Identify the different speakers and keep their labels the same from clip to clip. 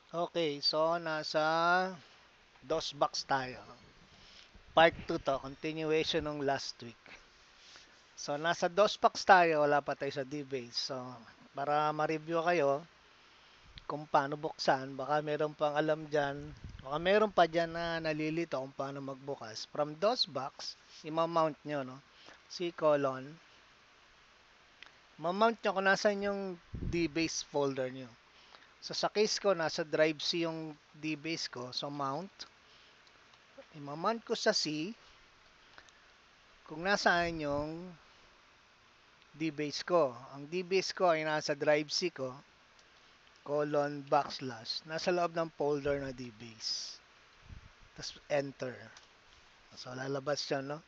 Speaker 1: Okay, so nasa DOSBox tayo. Part 2 to, continuation ng last week. So nasa DOSBox tayo, wala pa tayo sa DBase. So para ma-review kayo kung paano buksan, baka meron pang alam dyan, baka meron pa dyan na nalilito kung paano magbukas. From DOSBox, imamount nyo, no? C colon, mamount nyo kung nasan yung DBase folder nyo. So sa case ko, nasa drive C yung DBase ko, so mount, imamount ko sa C, kung nasaan yung DBase ko. Ang DBase ko ay nasa drive C ko, colon backslash. Nasa loob ng folder na DBase. Tapos enter. So lalabas siya, no?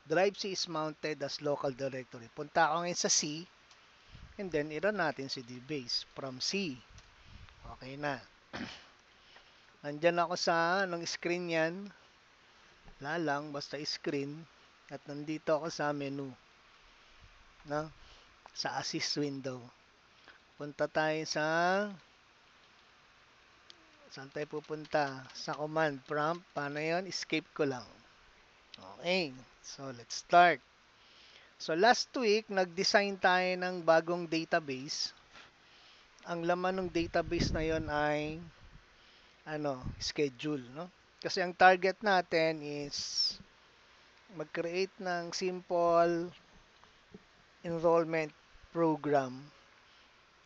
Speaker 1: Drive C is mounted as local directory. Punta ako ngayon sa C, and then i-run natin si DBase from C. Okay na. Nandyan ako sa anong screen yan. Wala lang, basta screen. At nandito ako sa menu. No? Sa assist window. Punta tayo sa saan tayo pupunta? Sa command prompt. Paano yun? Escape ko lang. Okay. So, let's start. So, last week, nag-design tayo ng bagong database. Ang laman ng database na yon ay schedule, no? Kasi ang target natin is mag-create ng simple enrollment program,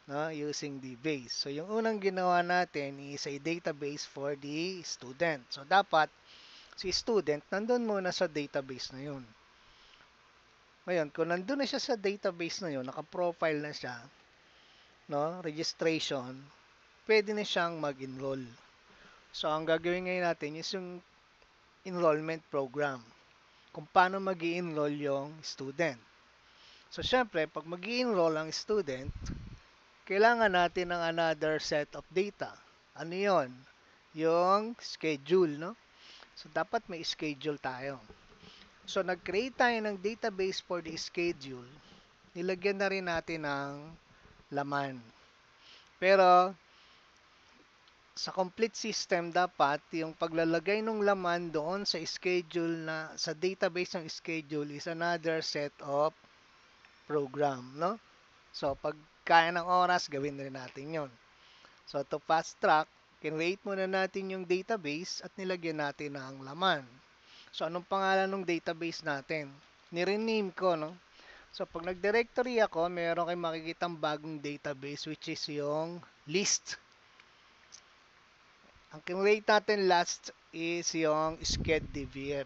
Speaker 1: no, using DBase. So, yung unang ginawa natin is a database for the student. So, dapat si student nandun muna sa database na yun. Ngayon, kung nandun na siya sa database na yun, naka-profile na siya, no, registration, pwede na siyang mag-enroll. So, ang gagawin ngayon natin is yung enrollment program. Kung paano mag enroll yung student. So, syempre, pag mag enroll ang student, kailangan natin ng another set of data. Ano yon? Yung schedule, no? So, dapat may schedule tayo. So, nag-create tayo ng database for the schedule. Nilagyan na rin natin ng laman. Pero, sa complete system, dapat yung paglalagay ng laman doon sa schedule na, sa database ng schedule is another set of program, no? So, pag kaya ng oras, gawin rin natin yon. So, to fast track, create muna natin yung database at nilagyan natin ng laman. So, anong pangalan ng database natin? Nirename ko, no? So, pag nag-directory ako, meron kayong makikitang bagong database which is yung list. Ang kinrate natin last is yung sched.dbf.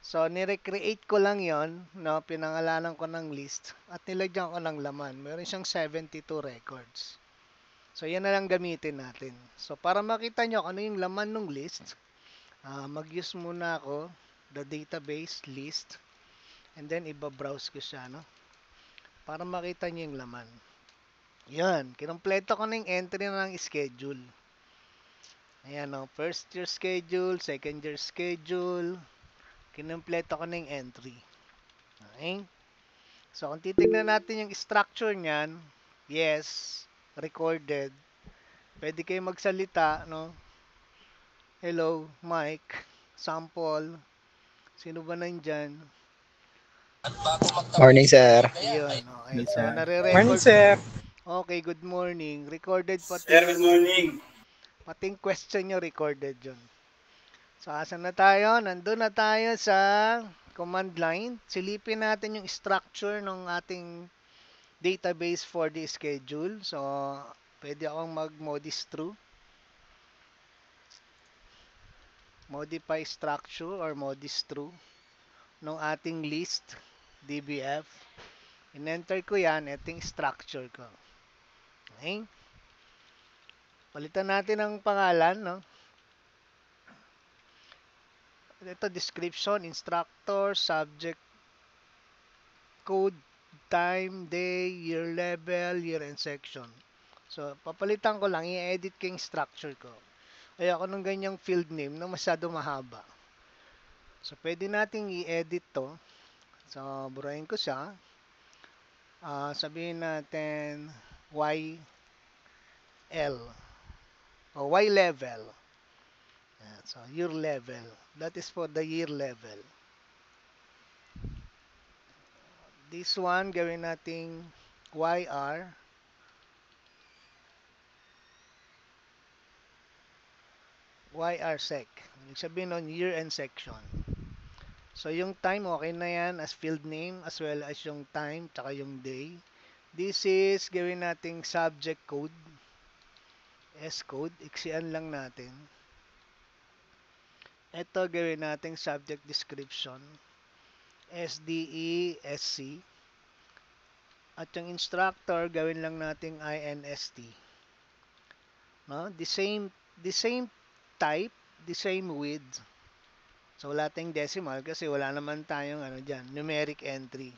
Speaker 1: So, nirecreate ko lang yon, no? Pinangalanan ko ng list at nilagyan ko ng laman. Meron siyang 72 records. So, yan na lang gamitin natin. So, para makita nyo kung ano yung laman ng list, mag-use muna ako the database list and then iba-browse ko siya, no? Para makita nyo yung laman. Yan, kinumpleto ko na yung entry na ng schedule. Ayan, no? First year schedule, second year schedule, kinumpleto ko na yung entry. Okay? So, kung titignan natin yung structure niyan, yes, recorded. Pwede kayo magsalita, no? Hello, Mike. Sample. Sino ba nandyan?
Speaker 2: Morning, sir.
Speaker 1: Ayun, okay.
Speaker 3: Yes,
Speaker 1: So,
Speaker 3: sir. Morning,
Speaker 1: nare-record.
Speaker 3: sir.
Speaker 1: Okay, good morning. Recorded pati
Speaker 3: Sir, good
Speaker 1: yung,
Speaker 3: morning.
Speaker 1: pating question nyo recorded yun. So, asan na tayo? Nandun na tayo sa command line. Silipin natin yung structure ng ating database for the schedule. So, pwede akong mag-modis true. Modify structure or modis true ng ating list dbf. In-enter ko yan, itong structure ko. Okay? Palitan natin ang pangalan, no? Ito, description, instructor, subject, code, time, day, year level, year and section. So, papalitan ko lang, i-edit ko yung structure ko. Ayoko ng ganyang field name na masyado mahaba. So, pwede nating i-edit to. So, burahin ko siya. Sabihin natin YL. O Y level. Yan. So, year level. That is for the year level. This one, gawin nating YR. YR sec. Ibig sabihin nun, year and section. So, yung time, okay na yan as field name as well as yung time tsaka yung day. This is, gawin nating subject code. S code. Iksian lang natin. Ito, gawin nating subject description. SDE, SC. At yung instructor, gawin lang nating INST. No? The same type, the same width. So, wala tayong decimal kasi wala naman tayong dyan, numeric entry.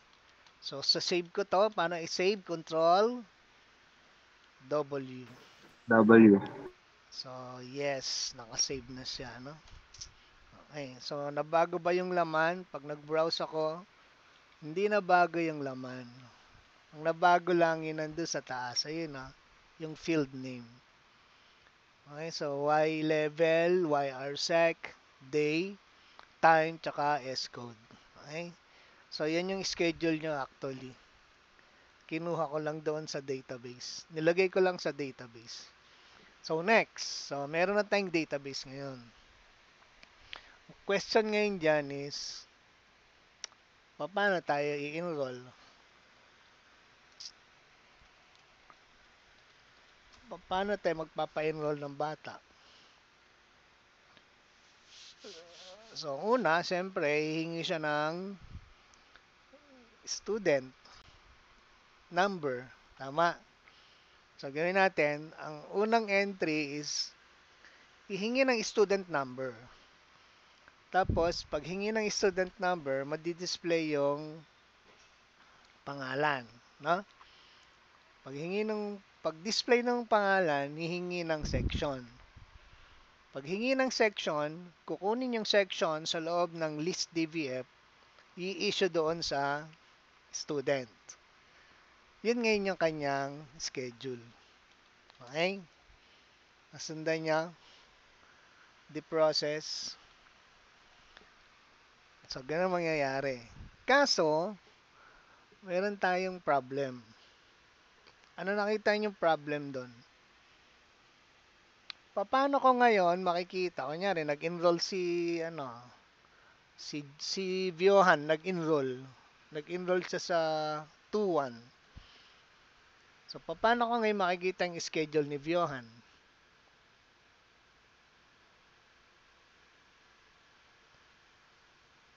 Speaker 1: So, sa save ko to, paano i-save? Control W.
Speaker 2: W.
Speaker 1: So, yes, nakasave na siya, no? Okay, so nabago ba yung laman? Pag nag-browse ako, hindi nabago yung laman. Ang nabago lang yun nandun sa taas. Ayun yung field name. Okay, so Y level, YRSEC, day, time, tsaka S code. Okay? So, yan yung schedule nyo actually. Kinuha ko lang doon sa database. Nilagay ko lang sa database. So, next. So, meron na tayong database ngayon. Question ngayon dyan is, paano tayo i-enroll? Paano tayo magpapa-enroll ng bata? So, una, siyempre, hihingi siya ng student number. Tama. So, gawin natin, ang unang entry is hihingi ng student number. Tapos, pag hingi ng student number, madi-display yung pangalan. No? Pag-display ng pangalan, hihingi ng section. Pag hingi ng section, kukunin yung section sa loob ng list DVF, i-issue doon sa student. Yun ngayon yung kanyang schedule. Okay? Nasundan niya the process. So, ganun mangyayari. Kaso, meron tayong problem. Ano nakita niyo yung problem doon? Paano ko ngayon makikita? Kunyari, nag-enroll si Viohan, nag-enroll. Nag-enroll siya sa 2-1. So, paano ko ngayon makikita yung schedule ni Viohan?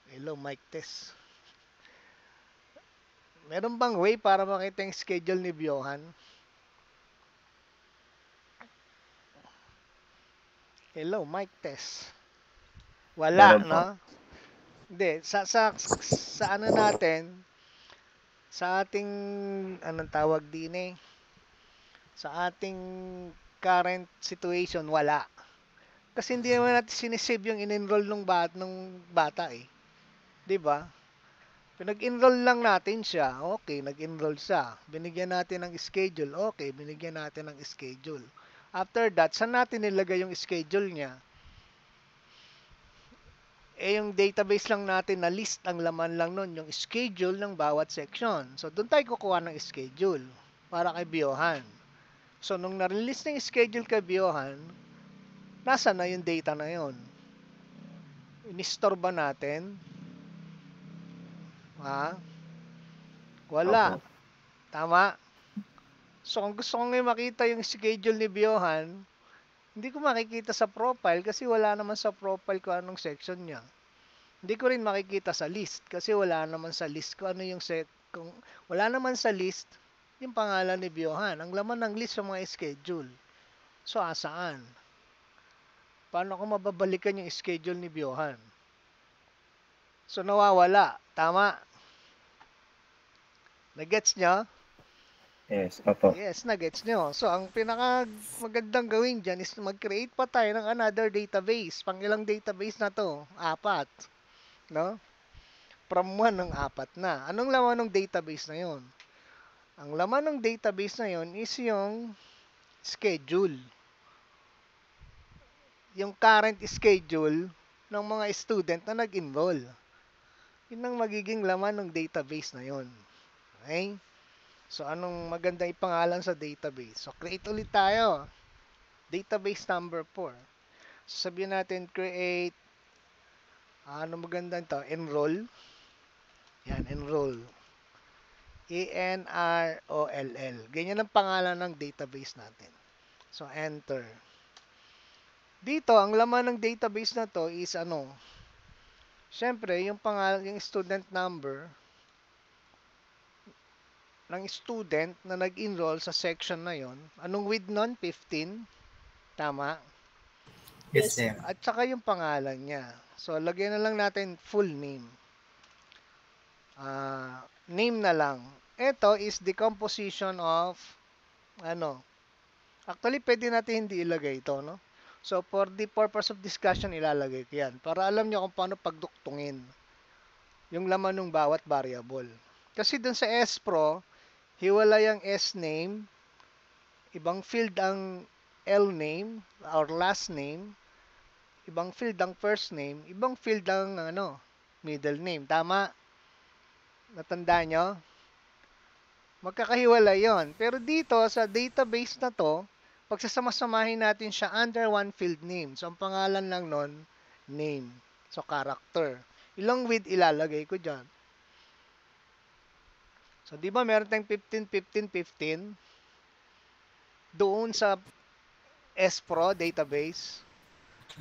Speaker 1: Hello, mic test. Meron bang way para makita yung schedule ni Viohan? Hello, mic test. Wala,
Speaker 2: Meron po.
Speaker 1: no? Hindi, sa ano natin, sa ating, anong tawag din sa ating current situation, wala. Kasi hindi naman natin sinisave yung in-enroll nung bata eh. 'Di ba? Pinag-enroll lang natin siya. Okay, nag-enroll siya. Binigyan natin ng schedule. Okay, binigyan natin ng schedule. After that, saan natin nilagay yung schedule niya? Yung database lang natin na list ang laman lang nun, yung schedule ng bawat section. So, doon tayo kukuha ng schedule para kay Biohan. So, nung na-release ng schedule kay Biohan, nasa na yung data na yon? In-store ba natin? Ha? Wala.
Speaker 2: Opo.
Speaker 1: Tama? So, kung gusto ko ngayon makita yung schedule ni Biohan, hindi ko makikita sa profile kasi wala naman sa profile ko anong section niya. Hindi ko rin makikita sa list kasi wala naman sa list ko ano yung kung wala naman sa list yung pangalan ni Biohan. Ang laman ng list sa mga schedule. So, asaan? Paano ko mababalikan yung schedule ni Biohan? So, nawawala. Tama? Nagets nyo?
Speaker 2: Yes, opo.
Speaker 1: Yes, nagets nyo. So, ang pinaka magandang gawin dyan is mag-create pa tayo ng another database. Pang ilang database na to? 4. No? From 1 ng 4 na. Anong laman ng database na yon? Ang laman ng database na yon is yung schedule. yung current schedule ng mga student na nag-enroll. Yun ang magiging laman ng database na yun. Okay? So, anong magandang ipangalan sa database? So, create ulit tayo. Database number 4. So, sabihin natin, create, ano maganda ito? Enroll. Yan, enroll. E-N-R-O-L-L. Ganyan ang pangalan ng database natin. So, enter. Dito, ang laman ng database na to is ano? Siyempre, yung pangalan, yung student number ng student na nag-enroll sa section na yon. Anong width nun? 15. Tama?
Speaker 2: Yes, sir.
Speaker 1: At saka yung pangalan niya. So, lagyan na lang natin full name. Name na lang. Ito is the composition of, ano, actually, pwede natin hindi ilagay ito, no? So, for the purpose of discussion, ilalagay ko yan. Para alam nyo kung paano pagduktungin yung laman ng bawat variable. Kasi dun sa SPRO, hiwalay ang S name, ibang field ang L name or last name, ibang field ang first name, ibang field ang ano, middle name. Tama? Natandaan nyo? Magkakahiwalay yon. Pero dito sa database na to, pagsasama-samahin natin siya under one field name. So, ang pangalan lang nun, name. So, character. Ilang width ilalagay ko dyan? So, di ba meron tayong 15, 15, 15? Doon sa SPRO database.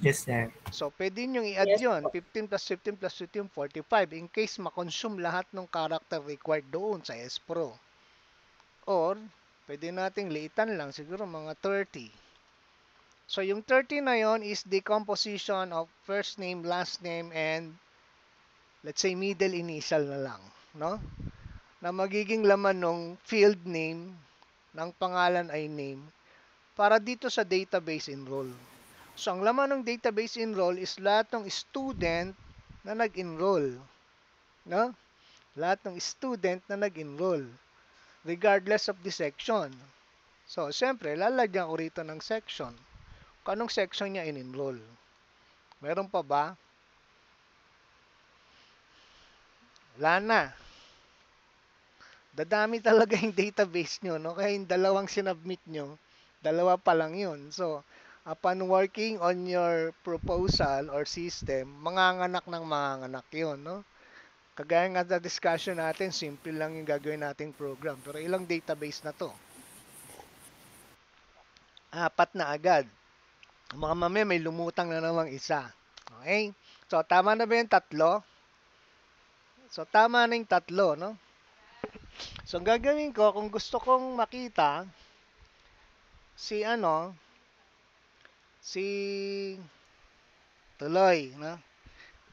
Speaker 2: Yes, sir.
Speaker 1: So, pwede nyo i-add yun. 15 plus 15 plus 15, 45. In case makonsume lahat ng character required doon sa SPRO. Or, pwede nating liitan lang, siguro mga 30. So, yung 30 na yon is the composition of first name, last name, and let's say middle initial na lang. No? Na magiging laman ng field name, ng pangalan ay name, para dito sa database enroll. So, ang laman ng database enroll is lahat ng student na nag-enroll. No? Lahat ng student na nag-enroll. Regardless of the section. So, siyempre, lalagyan ko rito ng section. Kung anong section niya in-enroll. Meron pa ba? Wala na. Dadami talaga yung database nyo, no? Kaya yung dalawang sinubmit nyo, dalawa pa lang yun. So, upon working on your proposal or system, manganganak ng manganganak yun, no? Kagaya nga sa discussion natin, simple lang yung gagawin nating program. Pero ilang database na to? 4 na agad. Mga mamaya may lumutang na namang isa. Okay? So, tama na ba yung 3? So, tama na yung 3, no? So, ang gagawin ko, kung gusto kong makita si si tuloy, no?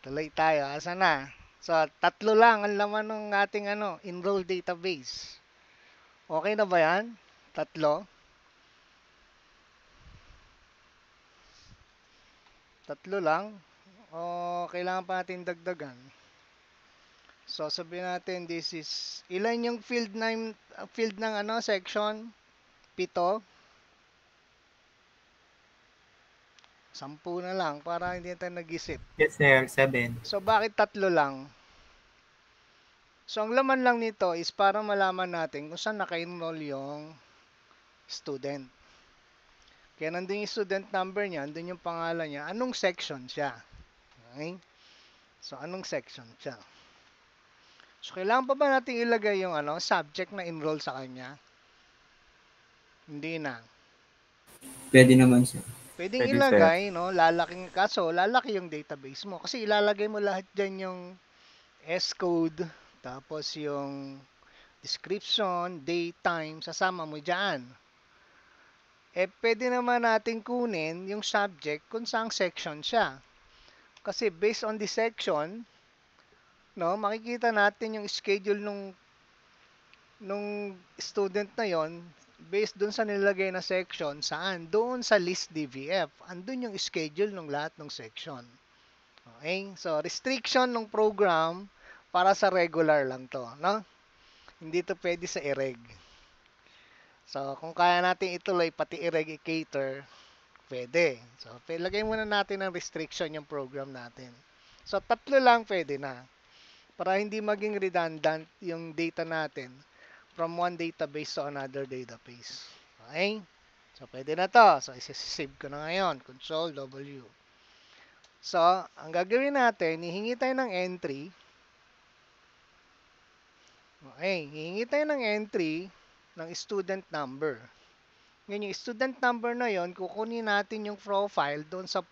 Speaker 1: Tuloy tayo. Asa na? So, 3 lang ang laman ng ating enroll database. Okay na ba yan? 3? 3 lang? O kailangan pa natin dagdagan? So, sabihin natin this is, ilan yung field ng section? 7? 10 na lang para hindi tayo nag-isip.
Speaker 2: Yes, sir. 7.
Speaker 1: So, bakit 3 lang? So, ang laman lang nito is para malaman natin kung saan naka-enroll yung student. Kaya nandun yung student number niya, nandun yung pangalan niya, anong section siya. Okay? So, anong section siya. So, kailangan pa ba natin ilagay yung subject na enroll sa kanya? Hindi na.
Speaker 2: Pwede naman, sir.
Speaker 1: Pwedeng
Speaker 2: Pwede,
Speaker 1: ilagay, no? Lalaking, kaso lalaki yung database mo. Kasi ilalagay mo lahat dyan yung S-code, tapos yung description, date, time, sasama mo dyan. Pwede naman natin kunin yung subject kung saang section siya. Kasi based on the section, no, makikita natin yung schedule nung student na yon based dun sa nilagay na section, saan? Doon sa list DVF. Andun yung schedule ng lahat ng section. Okay? So, restriction ng program para sa regular lang to, no? Hindi to pwede sa ireg. So, kung kaya natin ituloy, pati ireg i-cater, Pwede. So, lagay muna natin ng restriction yung program natin. So, tatlo lang pwede na. Para hindi maging redundant yung data natin from one database to another database. Okay? So, pwede na to. So, isi-save ko na ngayon. Control W. So, ang gagawin natin, hihingi tayo ng entry. Okay, hihingi tayo ng entry ng student number. Ngayon, yung student number na yon, kukunin natin yung profile doon sa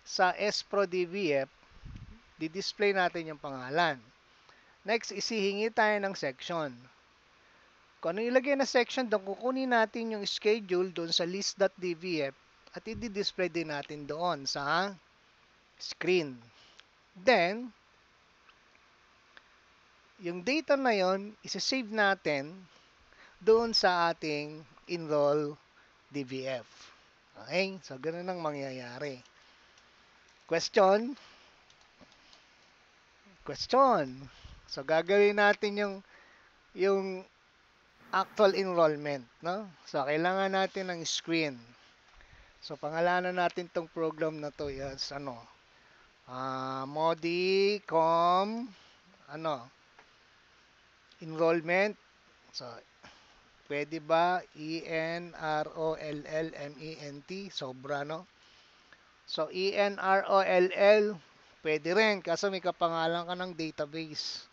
Speaker 1: sa SPRO-DBF, di-display natin yung pangalan. Next, isihingi tayo ng section. Kung ano ilagay na section doon, kukunin natin yung schedule doon sa list.dbf at i-display din natin doon sa screen. Then, yung data na yon, isi-save natin doon sa ating enroll DBF. Okay? So, ganun ang mangyayari. Question? Question. So, gagawin natin yung actual enrollment, no? So, kailangan natin ng screen. So, pangalanan natin tong program na to is Modicom enrollment. So, pwede ba ENROLLMENT? Sobra, no? So, ENROLL, pwede rin kasi may kapangalan ka ng database.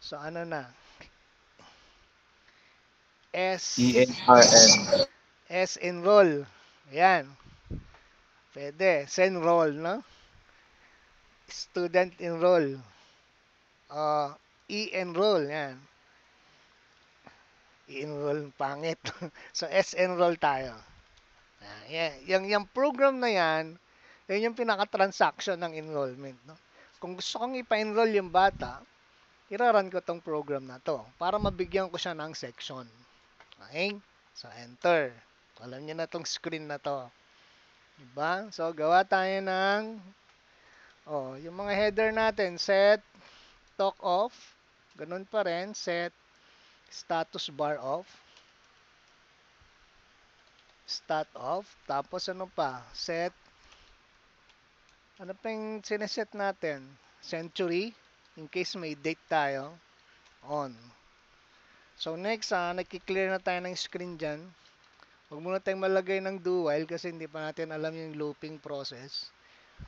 Speaker 1: So, ano na?
Speaker 2: ENRN.
Speaker 1: S enroll. Ayan. Pwede. Senroll, no? Student enroll. E-enroll. Yan. E-enroll, pangit. So, S-enroll tayo. Yung program na yan, yun yung pinaka-transaction ng enrollment. No? Kung gusto kong ipa-enroll yung bata, iraran ko tong program na to para mabigyan ko siya ng section. Okay? So, enter. Alam niyo na tong screen na to. Diba? So, gawa tayo ng yung mga header natin, set talk off. Ganun pa rin, set status bar off. Stat off. Tapos ano pa? Set ano pa yung sineset natin? Century. In case may date tayo. On. So, next, nagki-clear na tayo ng screen dyan. Huwag muna tayong malagay ng do while kasi hindi pa natin alam yung looping process.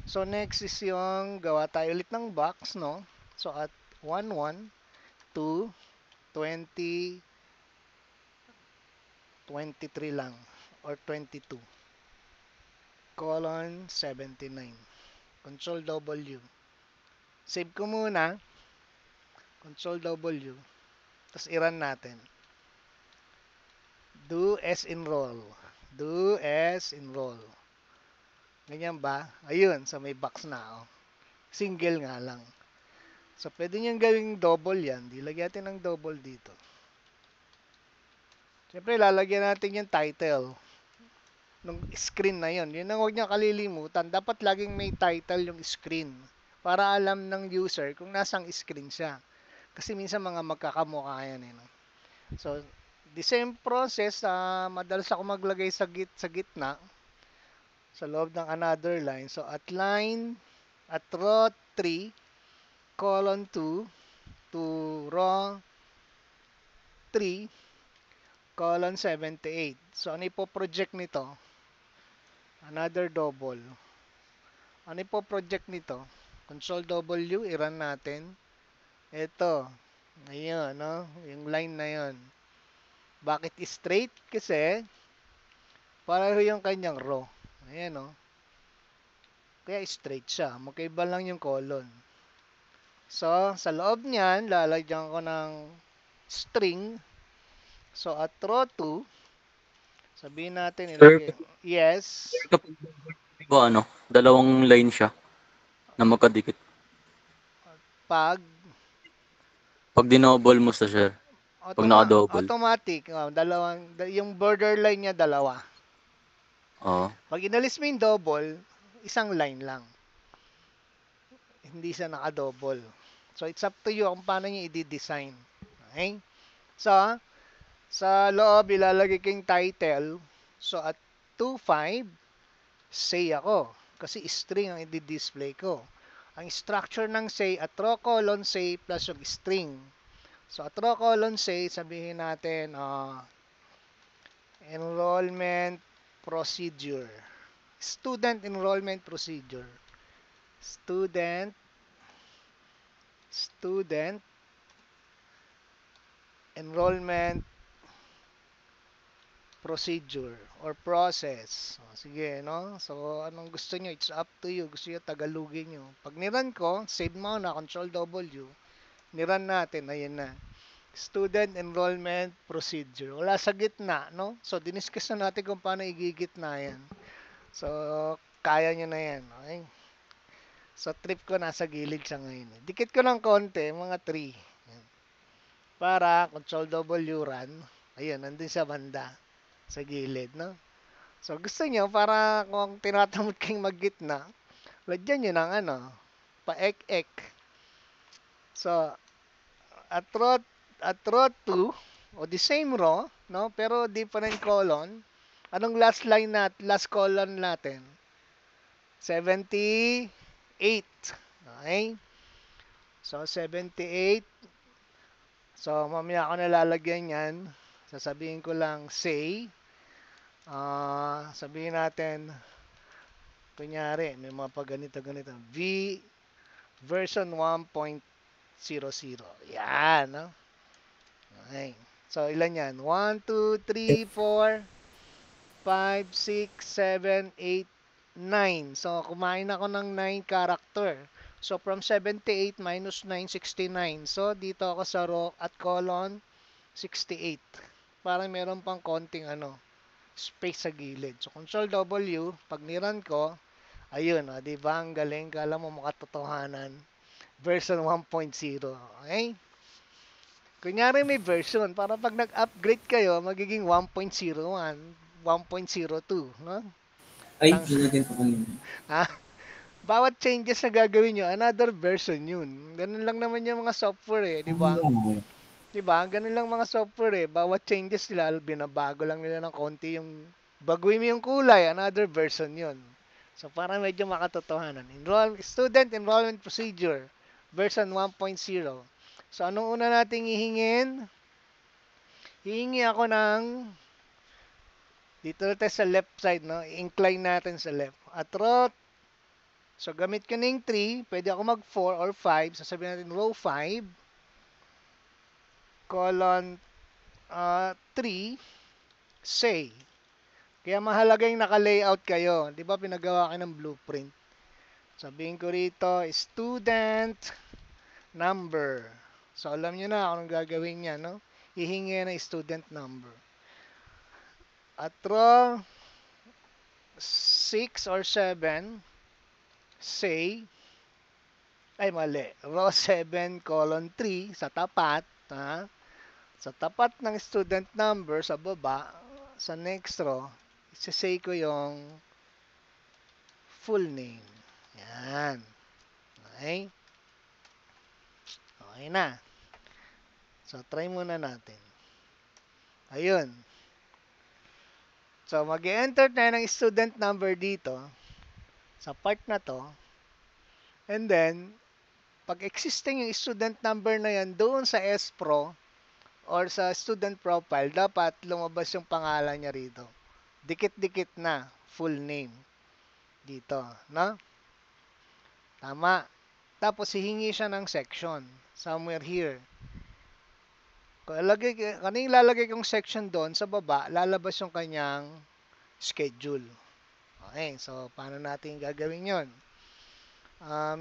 Speaker 1: So, next is yung gawa tayo ulit ng box, no? So, at 1, 1, 2, 20, 23 lang. Or 22. Colon 79. Control W. Save ko muna. Control W. Tapos i-run natin. Do as enroll. Do as enroll. Ganyan ba? Ayun, sa may box na. Oh. Single nga lang. So, pwede niyang gawing double yan. Dilagyan natin ng double dito. Siyempre, lalagyan natin yung title ng screen na yun. Yun ang huwag niya kalilimutan. Dapat laging may title yung screen para alam ng user kung nasang screen siya. Kasi minsan mga magkakamukha yan. No? So, the same process, madalas ako maglagay sa gitna sa loob ng another line. So, at row 3, colon 2, to row 3, colon 78. So, ano ipo-project nito? Another double. Ano ipo-project nito? Control W, i-run natin. Ito. Ayun, no? Yung line na yon. Bakit straight? Kasi, pareho yung kanyang row. Ayan, no? Kaya straight siya. Magkaiba lang yung colon. So, sa loob niyan, lalagyan ko ng string. So, at row 2, sabihin natin,
Speaker 3: Sir,
Speaker 1: ilagay. Yes.
Speaker 3: kapag ba dalawang line siya na magkadikit.
Speaker 1: Pag
Speaker 3: Pag dinoble mo sa sir, pag naka-double.
Speaker 1: automatic, yung borderline niya dalawa.
Speaker 3: Oo.
Speaker 1: Pag inalis mo yung double, isang line lang. Hindi siya naka-double. So, it's up to you kung paano niyo i-design. Okay? So, sa loob, ilalagay ko yung title. So, at 25, say ako. Kasi string ang i-display ko. Ang structure ng say at row colon say plus yung string. So, at row colon say, sabihin natin, enrollment procedure. Student enrollment procedure. Student enrollment procedure or process. O, sige, no? So, anong gusto nyo? It's up to you. Gusto nyo, Tagalogin nyo. Pag niran ko, save mo na, Control W, niran natin, ayun na. Student enrollment procedure. Wala sa gitna, no? So, diniscuss na natin kung paano igigitna yan. So, kaya nyo na yan, okay? So, trip ko nasa gilid siya ngayon. Dikit ko ng konti, mga 3. Para, Control W, run. Ayun, nandun sa banda. Sa gilid, no? So, gusto nyo, para kung tinatamad kayong maggitna, lagyan nyo ng pa-ek-ek. So, at row 2, o the same row, no? Pero different colon. Anong last colon natin? 78. Okay? So, 78. So, mamaya ako nalalagyan yan. Sasabihin ko lang, say. Sabihin natin, kunyari, may mga ganito. Version 1.00. Yan, no? Okay. So, ilan yan? 1, 2, 3, 4, 5, 6, 7, 8, 9. So, kumain ako ng 9 character. So, from 78 minus 9, 69. So, dito ako sa row at colon, 68. Parang meron pang konting space sa gilid. So, Control W, pag niran ko, ayun, di ba? Ang galing. Kala mo makatotohanan. Version 1.0. Okay? Kunyari may version, para pag nag-upgrade kayo, magiging 1.01, 1.02, no?
Speaker 2: Ay,
Speaker 1: Tang,
Speaker 2: ginagin ko kanina.
Speaker 1: ha? Bawat changes na gagawin nyo, another version yun. Ganun lang naman yung mga software di ba? Di ba? Ganun lang mga software Bawat changes nila, binabago lang nila ng konti yung, baguhin mo yung kulay, another version yun. So, para medyo makatotohanan. Student enrollment procedure, version 1.0. So, anong una nating ihingin? Hihingi ako ng, dito natin sa left side, no? I-incline natin sa left. At row, so gamit ko na yung 3, pwede ako mag 4 or 5. Sasabihin natin row 5, colon 3, say. Kaya mahalaga yung naka-layout kayo. Di ba pinagawa kayo ng blueprint? Sabihin ko rito, student number. So, alam nyo na kung anong gagawin niya, no? Hihingi na student number. At row 6 or 7, say, ay mali, row 7 colon 3 sa tapat, ha? Sa tapat ng student number sa baba, sa next row, isasay ko yung full name. Yan. Okay? Okay na. So, try muna natin. Ayun. So, mag-enter tayo ng student number dito sa part na to. And then, pag existing yung student number na yan doon sa SPRO or sa student profile, dapat lumabas yung pangalan niya rito. Dikit-dikit na full name dito, no? Tama. Tapos hihingi siya ng section somewhere here. Kaning lalagay kong section doon sa baba, lalabas yung kanyang schedule. Okay, so paano natin gagawin yon?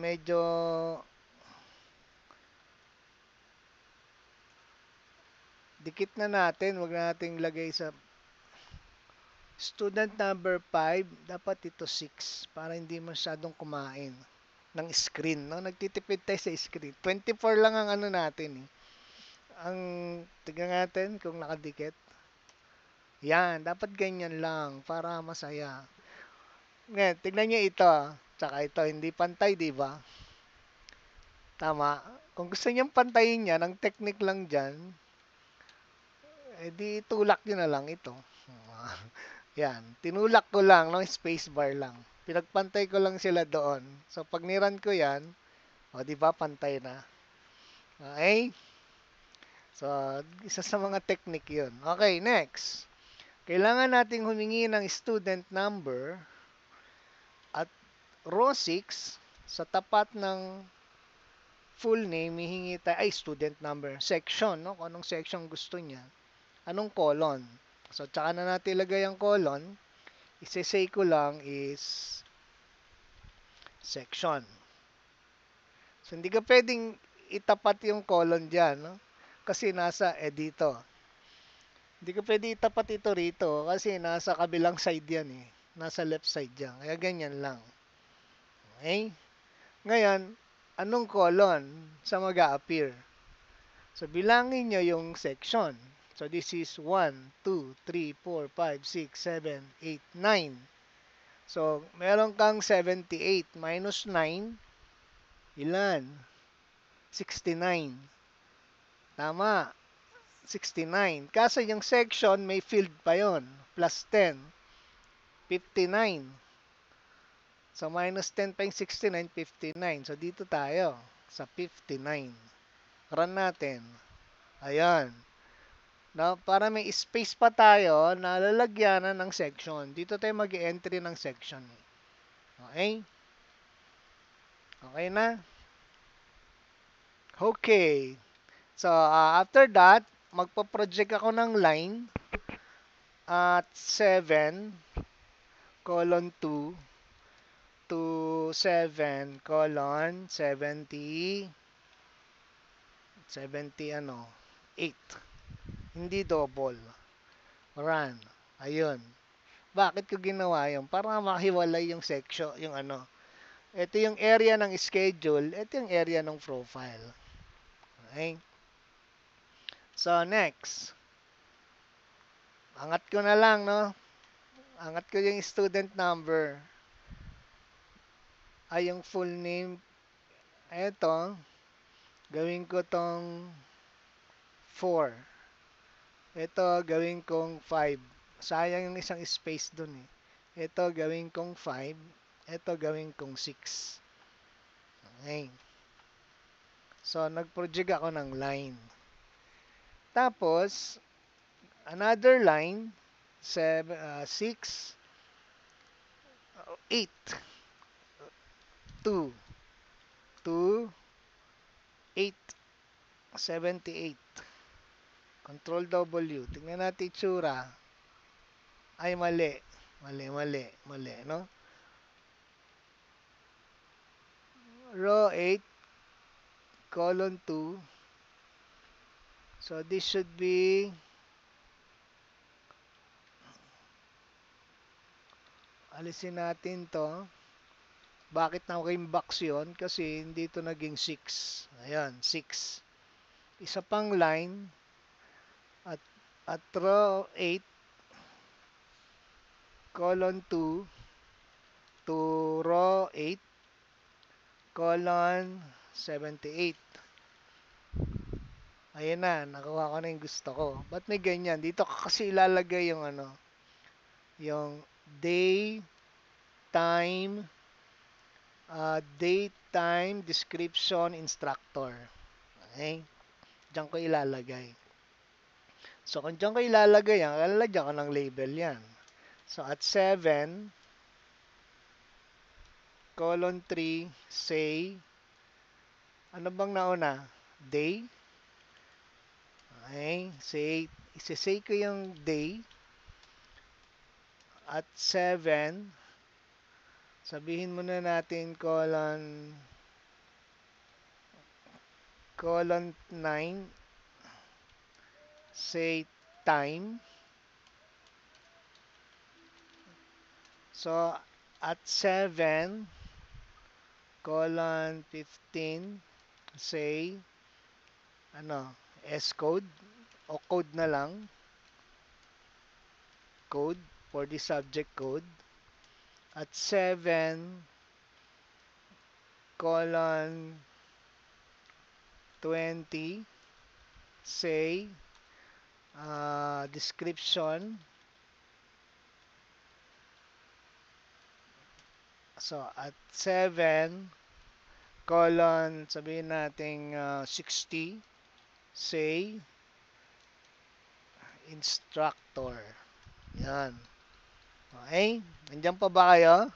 Speaker 1: Medyo dikit na natin, wag na nating lagay sa student number 5, dapat ito 6 para hindi masyadong kumain ng screen, no? Nagtitipid tayo sa screen. 24 lang ang natin Ang tignan natin kung nakadikit. Yan, dapat ganyan lang para masaya. Ngayon, tignan niyo ito, tsaka ito, hindi pantay, di ba? Tama. Kung gusto niyang pantayin niya, ng technique lang dyan, di tulak nyo na lang ito. Yan, tinulak ko lang, no, space bar lang. Pinagpantay ko lang sila doon. So, pag niran ko yan, o, di ba, pantay na. Okay? So, isa sa mga technique yun. Okay, next. Kailangan nating humingi ng student number at row 6 sa tapat ng full name, hihingi tayo, ay, student number, section, no? Kung anong section gusto niya. Anong colon. So, tsaka na natin ilagay ang colon. Isesay ko lang is section. So, hindi ka pwedeng itapat yung colon dyan, no? Kasi nasa dito. Hindi ka pwede itapat ito rito kasi nasa kabilang side yan eh. Nasa left side yan. Kaya ganyan lang. Okay? Ngayon, anong colon sa mag-a-appear? So, bilangin nyo yung section. So, this is 1, 2, 3, 4, 5, 6, 7, 8, 9. So, meron kang 78 minus 9. Ilan? 69. Tama. 69. Kaso yung section, may field pa yon. Plus 10. 59. So, minus 10 pa yung 69, 59. So, dito tayo sa 59. Run natin. Ayan. Na, para may space pa tayo na lalagyanan ng section. Dito tayo mag-entry ng section. Okay? Okay na? Okay. So, after that, magpo-project ako ng line at 7 colon 2 to 7 colon 70 ano 8. Hindi double. Run. Ayun. Bakit ko ginawa yun? Para mahiwalay yung section, yung ano. Ito yung area ng schedule, ito yung area ng profile. Okay? So, next. Angat ko na lang, no? Angat ko yung student number. Ay, yung full name. Ito, gawin ko tong 4. Ito, gawin kong 5. Sayang yung isang space dun eh. Ito, gawin kong 5. Ito, gawin kong 6. Okay. So, nag-project ako ng line. Tapos, another line, 6, 8, 2, 2, 8, 78. Control W. Tingnan natin itsura. Ay, mali. Mali, no? Row 8, colon 2. So, this should be alisin natin to. Bakit naging box yun? Kasi hindi ito naging 6. Ayan, 6. Isa pang line at row 8 colon 2 to row 8 colon 78. Ayan na, nakuha ko na yung gusto ko. Ba't may ganyan? Dito kasi ilalagay yung ano, yung day, time, date, time, description, instructor. Okay? Diyan ko ilalagay. So, kung diyan ko ilalagay yan, lalagyan ko ng label yan. So, at 7, colon 3, say, ano bang nauna? Day? Okay, say, isisay ko yung day. At 7, sabihin muna natin colon 9, say time. So, at 7, colon 15, say, ano, S code, o code na lang, code, for the subject code. At 7, colon 20, say, description, So, at 7, colon, sabihin natin 60, say, instructor. Yan. Okay? Nandiyan pa ba kayo?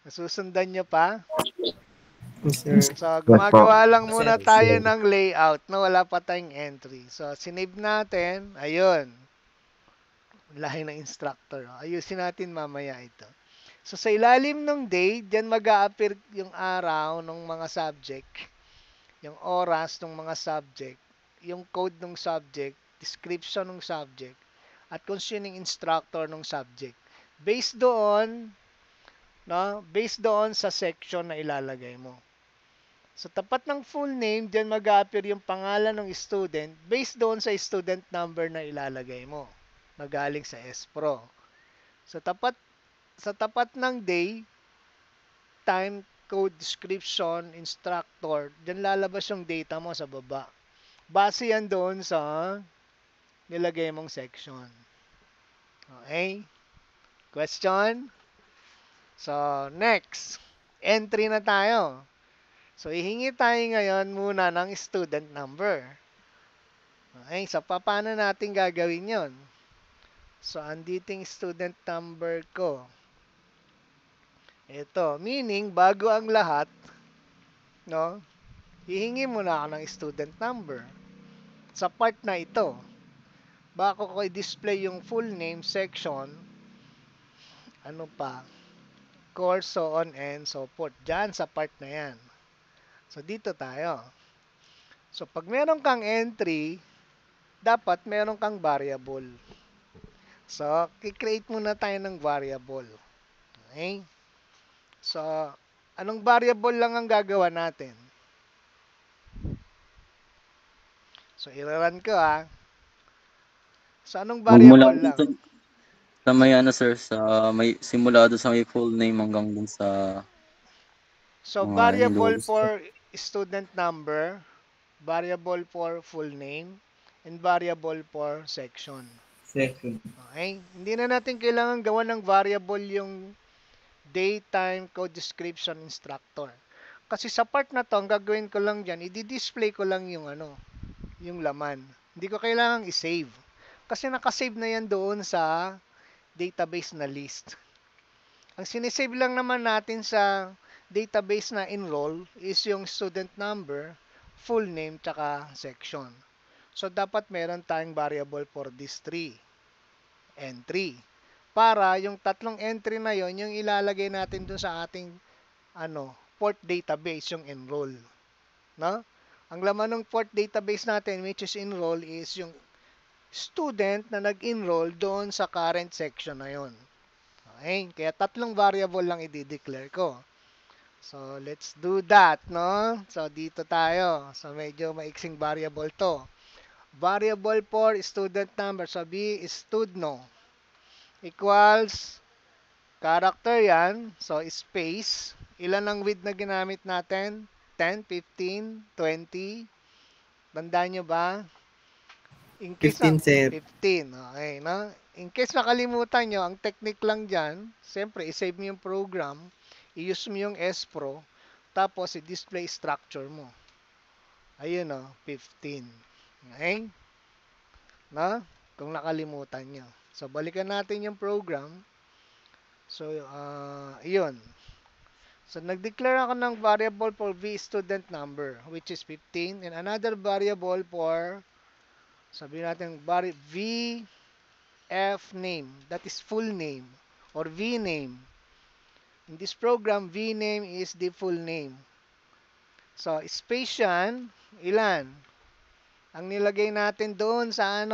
Speaker 1: Nasusundan nyo pa?
Speaker 2: Yes, sir.
Speaker 1: So,
Speaker 4: Yes po.
Speaker 1: gumagawa lang
Speaker 2: Sir,
Speaker 1: muna
Speaker 2: yes,
Speaker 1: tayo
Speaker 2: sir.
Speaker 1: ng layout na wala pa tayong entry. So, sinave natin. Ayun. Lahi ng instructor. Ayusin natin mamaya ito. So, sa ilalim ng day, dyan mag-a-appear yung araw ng mga subject, yung oras ng mga subject, yung code ng subject, description ng subject, at kung sino yung instructor ng subject. Based doon sa section na ilalagay mo. Sa tapat ng full name, dyan mag-a-appear yung pangalan ng student based doon sa student number na ilalagay mo. Magaling sa SPRO. Sa tapat ng day, time, code, description, instructor, dyan lalabas yung data mo sa baba. Base yan doon sa nilagay mong section. Okay? Question? So, next. Entry na tayo. So, ihingi tayo ngayon muna ng student number. Okay, so paano natin gagawin yon? So, andito yung student number ko. Ito, meaning, bago ang lahat, no, hihingi muna ako ng student number. Sa part na ito, bago ko i-display yung full name section, ano pa, course, so on and so forth. Diyan sa part na yan. So, dito tayo. So, pag meron kang entry, dapat meron kang variable. So, i-create muna tayo ng variable. Okay? So, anong variable lang ang gagawa natin? So, i-run ko So, anong
Speaker 3: Magmula
Speaker 1: variable
Speaker 3: dun
Speaker 1: lang?
Speaker 3: sa may ano sir, sa may simula doon sa may full name hanggang dun sa
Speaker 1: So,
Speaker 3: mga
Speaker 1: variable
Speaker 3: nilulus.
Speaker 1: for student number, variable for full name, and variable for section.
Speaker 2: Second.
Speaker 1: Okay? Hindi na natin kailangan gawa ng variable yung daytime code description instructor. Kasi sa part na to, ang gagawin ko lang dyan, i-display ko lang yung yung laman. Hindi ko kailangang i-save. Kasi nakasave na yan doon sa database na list. Ang sinisave lang naman natin sa database na enroll is yung student number, full name, tsaka section. So, dapat meron tayong variable for these three entry. Para yung tatlong entry na yon yung ilalagay natin dun sa ating port database, yung enroll. No? Ang laman ng port database natin, which is enroll, is yung student na nag-enroll doon sa current section na yon. Okay? Kaya tatlong variable lang i-declare ko. So, let's do that, no? So, dito tayo. So, medyo maiksing variable to. Variable for student number. So, B is studno. Equals, character yan. So, space. Ilan ang width na ginamit natin? 10, 15, 20. Tandaan nyo ba? In case na,
Speaker 2: 15, sir.
Speaker 1: 15. Okay, no? In case nakalimutan nyo, ang technique lang dyan, siyempre, isave mo yung program, i-use mo yung SPRO, tapos i-display structure mo. Ayun, 15. Okay? Na? Kung nakalimutan nyo. So, balikan natin yung program. So, yun. So, nag-declare ako ng variable for V student number, which is 15, and another variable for, sabihin natin, V F name, that is full name, or V name. In this program, V name is the full name. So, space yan, ilan? Ang nilagay natin doon sa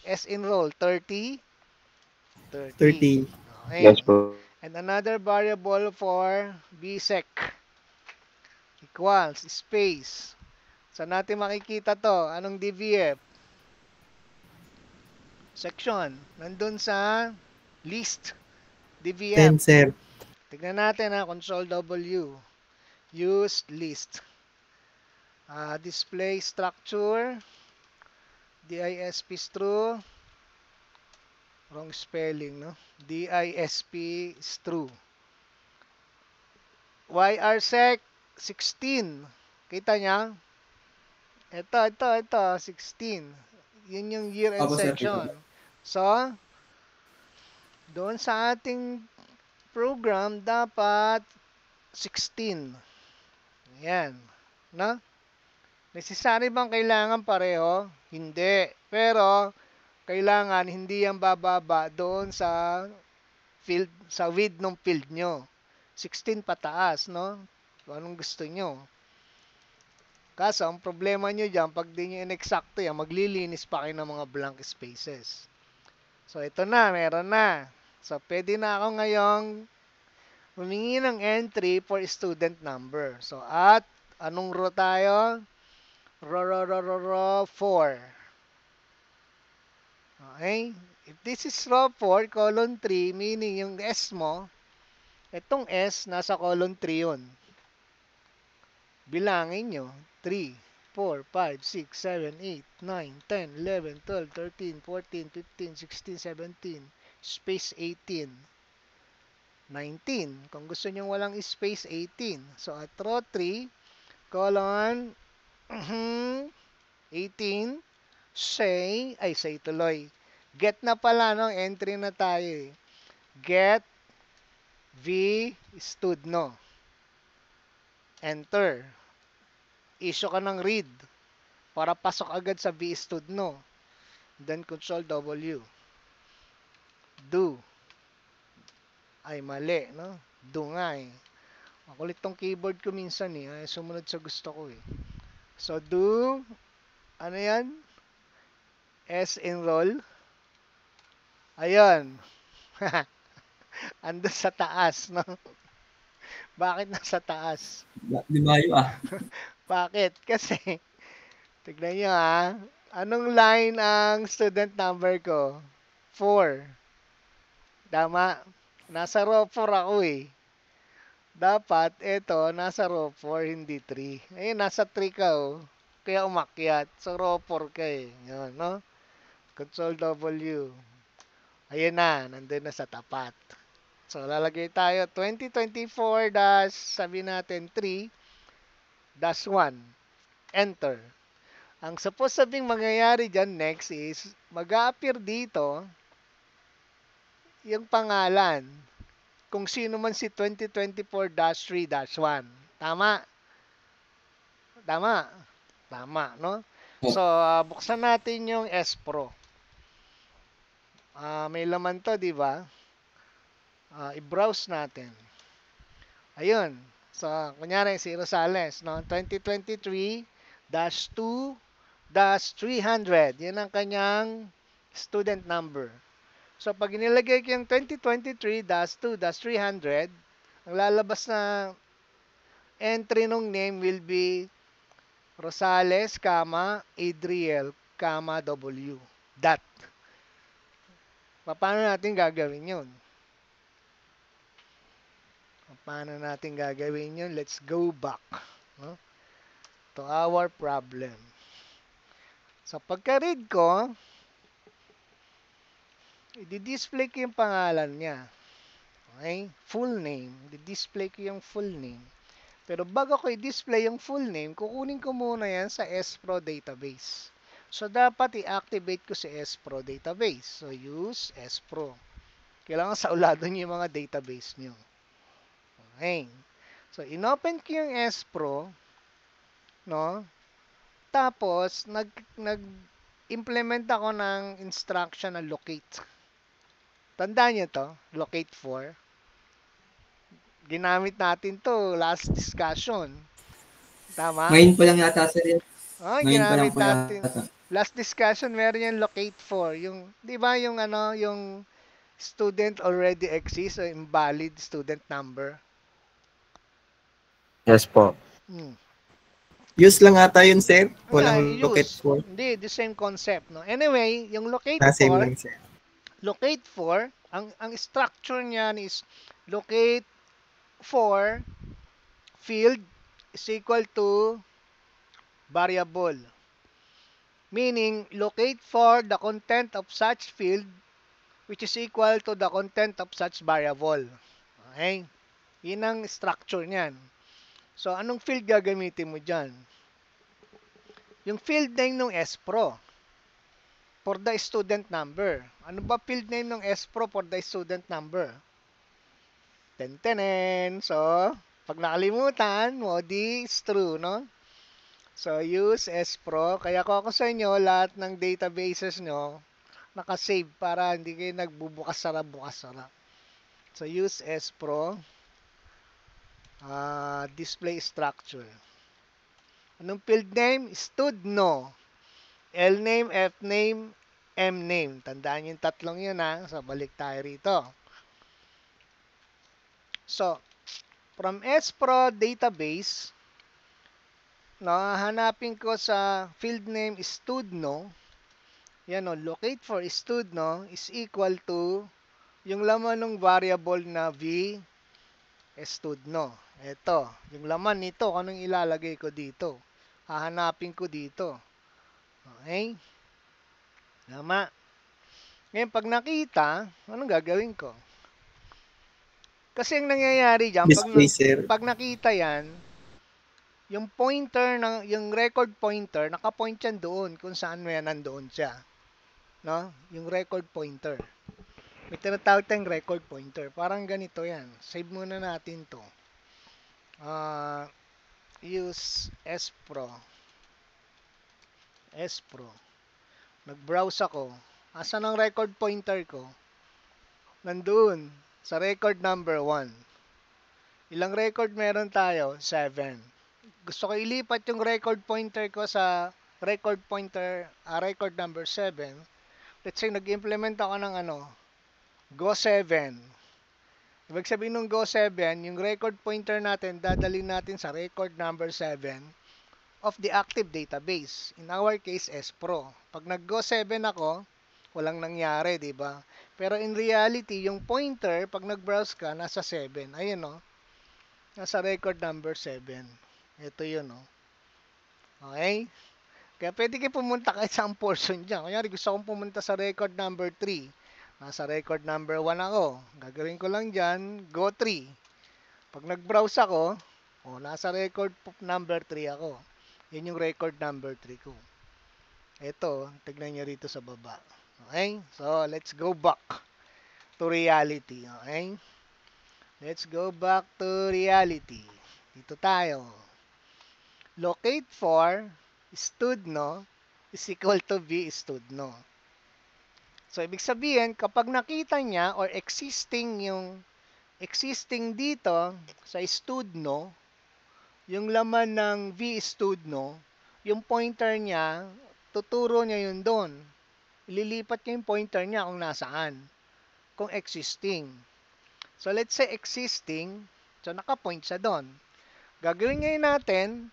Speaker 1: S-enroll, 30? 30.
Speaker 2: 30.
Speaker 1: Okay.
Speaker 4: Yes po.
Speaker 1: And another variable for BSEC equals space. So, natin makikita to. Anong DVF? Section. Nandun sa list.
Speaker 2: 10,
Speaker 1: DVF.
Speaker 2: sir.
Speaker 1: Tignan natin Control W. Use list. Display structure. DISP is true. Wrong spelling, no? DISP is true. YRSEC 16. Kita niya? Ito, 16. Yun yung year-end
Speaker 2: Opo, sir.
Speaker 1: section. So, doon sa ating program, dapat 16. Yan. No? Necessary bang kailangan pareho? Hindi. Pero, kailangan hindi yan bababa doon sa field, sa width ng field nyo. 16 pataas, no? Kung anong gusto nyo. Kaso, ang problema nyo dyan, pag di nyo inexacto yan, maglilinis pa kayo ng mga blank spaces. So, ito na, meron na. So, pwede na ako ngayong humingi ng entry for student number. So, at anong row tayo? Row 4. Okay? If this is row 4, column 3, meaning yung S mo, itong S, nasa column 3 yun. Bilangin nyo. 3, 4, 5, 6, 7, 8, 9, 10, 11, 12, 13, 14, 15, 16, 17, space 18, 19. Kung gusto nyo walang space, 18. So, at row 3, colon 18, say tuloy. Get na pala, no? Entry na tayo eh. Get V studno. Enter. Issue ka ng read para pasok agad sa V studno. Then control W. Do. Ay, mali, no? Do nga eh. Makulit tong keyboard ko minsan eh. Ay, sumunod sa gusto ko eh. So, do, ano yan? S enroll. Ayun. Ando sa taas, no? Bakit nasa taas?
Speaker 2: Di Mayo ah.
Speaker 1: Bakit? Kasi, tignan nyo ha. Anong line ang student number ko? 4. Tama. Nasa row 4 ako eh. Dapat, ito, nasa row 4, hindi 3. Ayun, nasa 3 ka oh. Kaya umakyat. So, row 4 ka eh. Yun, no? Control W. Ayun na, nandun na sa tapat. So, lalagay tayo 2024 sabi natin 3-1. Enter. Ang suppose sabing mangyayari dyan next is, mag-a-appear dito yung pangalan kung sino man si 2024-3-1. Tama? Tama? Tama, no? So, buksan natin yung S Pro. May laman to, di ba? I-browse natin. Ayun. So, kunyari, si Rosales, no? 2023-2-300. Yan ang kanyang student number. So, pag inilagay ko yung 2023-2-300, ang lalabas na entry nung name will be Rosales, Adriel, W. Dot. Paano natin gagawin yun? Paano natin gagawin yun? Let's go back, no? To our problem. So, pagka-read ko, i-display ko yung pangalan niya. Okay? Full name. I-display ko yung full name. Pero bago ko i-display yung full name, kukunin ko muna yan sa SPRO database. So, dapat i-activate ko si SPRO database. So, use SPRO. Kailangan saulado niyo yung mga database niyo. Okay. So, inopen ko yung SPRO, no? Tapos, nag-implement ako ng instruction na locate. Tandaan niyo to, locate for. Ginamit natin to last discussion. Tama?
Speaker 2: Ngayon pa lang yata, sir.
Speaker 1: Oh,
Speaker 2: Ngayon pa lang
Speaker 1: ginamit
Speaker 2: po
Speaker 1: natin.
Speaker 2: yata.
Speaker 1: Last discussion, meron yung locate for. Yung, di ba yung ano, yung student already exists o invalid student number?
Speaker 4: Yes po.
Speaker 2: Use lang ata yun, sir. Walang
Speaker 1: Use.
Speaker 2: locate for.
Speaker 1: Hindi, the same concept. No? Anyway, yung locate
Speaker 2: Same
Speaker 1: for,
Speaker 2: lang, sir.
Speaker 1: locate for, ang structure niyan is locate for field is equal to variable. Meaning, locate for the content of such field which is equal to the content of such variable. Okay? Yun ang structure niyan. So, anong field gagamitin mo dyan? Yung field name ng SPRO for the student number. Ano ba field name ng SPRO for the student number? Tentenen. So, pag nakalimutan mo, di is true, no? So, use SPRO. Kaya ko ako sa inyo, lahat ng databases nyo, nakasave para hindi kayo nagbubukas-sara. So, use SPRO. Display structure. Anong field name? Studno. L name, F name, M name. Tandaan yung tatlong yun ha. So, balik tayo rito. So, from SPRO database, no, hanapin ko sa field name studno. Yan o, locate for studno is equal to yung laman ng variable na v studno. Ito, yung laman nito, anong ilalagay ko dito? Hahanapin ko dito. Okay? Tama. Ngayon, pag nakita, anong gagawin ko? Kasi ang nangyayari dyan,
Speaker 2: Display, sir.
Speaker 1: pag nakita yan, yung pointer, yung record pointer, nakapoint yan doon kung saan mo yan nandoon siya. No? Yung record pointer. May tinatawag tayong record pointer. Parang ganito yan. Save muna natin to. Use SPRO. SPRO. Nag-browse ako. Asan ang record pointer ko? Nandoon. Sa record number 1. Ilang record meron tayo? 7. Gusto ko ilipat yung record pointer ko sa record pointer, record number 7. Let's say, nag-implement ako ng Go 7. Ibig sabihin ng Go 7, yung record pointer natin, dadalhin natin sa record number 7 of the active database. In our case, SPRO. Pag nag-Go 7 ako, walang nangyari, di ba? Pero in reality, yung pointer, pag nag-browse ka, nasa 7. Ayun, no? Nasa record number 7. Ito yun, no? Okay? Kaya pwede kayo pumunta kahit isang portion dyan. Kunyari, gusto kong pumunta sa record number 3. Nasa record number 1 ako. Gagawin ko lang dyan, go 3. Pag nag-browse ako, nasa record number 3 ako. Yun yung record number 3 ko. Ito, tignan nyo rito sa baba. Okay? So, let's go back to reality. Okay? Let's go back to reality. Dito tayo. Locate for studno is equal to v studno. So, ibig sabihin, kapag nakita niya or existing dito sa studno, yung laman ng v studno, yung pointer niya, tuturo niya yun doon. Ililipat niya yung pointer niya kung nasaan. Kung existing. So, let's say existing. So, nakapoint siya doon. Gagawin ngayon natin,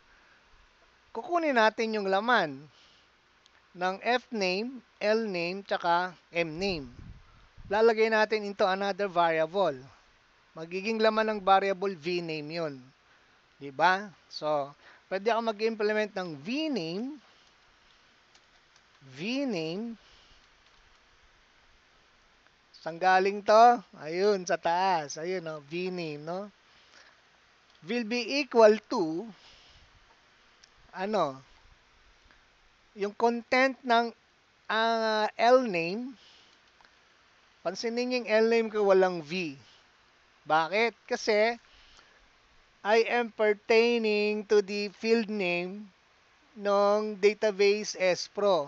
Speaker 1: kukunin natin yung laman ng F name, L name, tsaka M name. Lalagay natin into another variable. Magiging laman ng variable V name yun. Diba? So, pwede ako mag-implement ng V name, saan galing to? Ayun, sa taas. Ayun, no? V name, no? Will be equal to, yung content ng L name, pansinin yung L name ko walang V. Bakit? Kasi, I am pertaining to the field name ng database SPRO.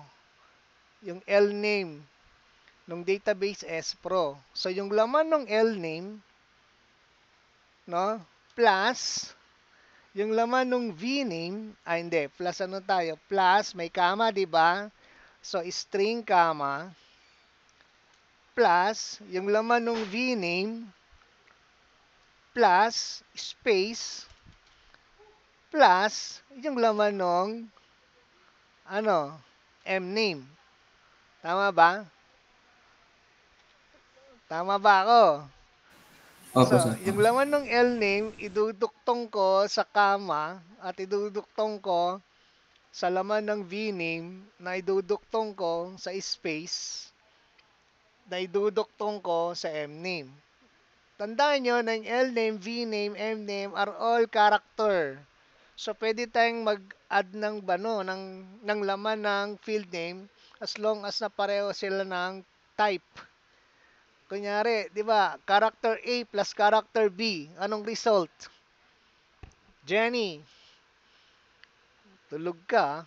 Speaker 1: Yung L name ng database SPRO. So, yung laman ng L name, no, plus, yung laman ng V name, hindi, plus plus, may comma, di ba? So, string comma, plus, yung laman ng V name, plus, space, plus, yung laman ng, M name. Tama ba? Tama ba ako?
Speaker 2: Opo,
Speaker 1: So,
Speaker 2: sir.
Speaker 1: yung laman ng L name, iduduktong ko sa comma at iduduktong ko sa laman ng V name na iduduktong ko sa space na iduduktong ko sa M name. tandaan nyo na yung L name, V name, M name are all character. So, pwede tayong mag-add ng ng laman ng field name as long as na pareho sila ng type. Kunyari, di ba, character A plus character B, anong result? Jenny, tulog ka.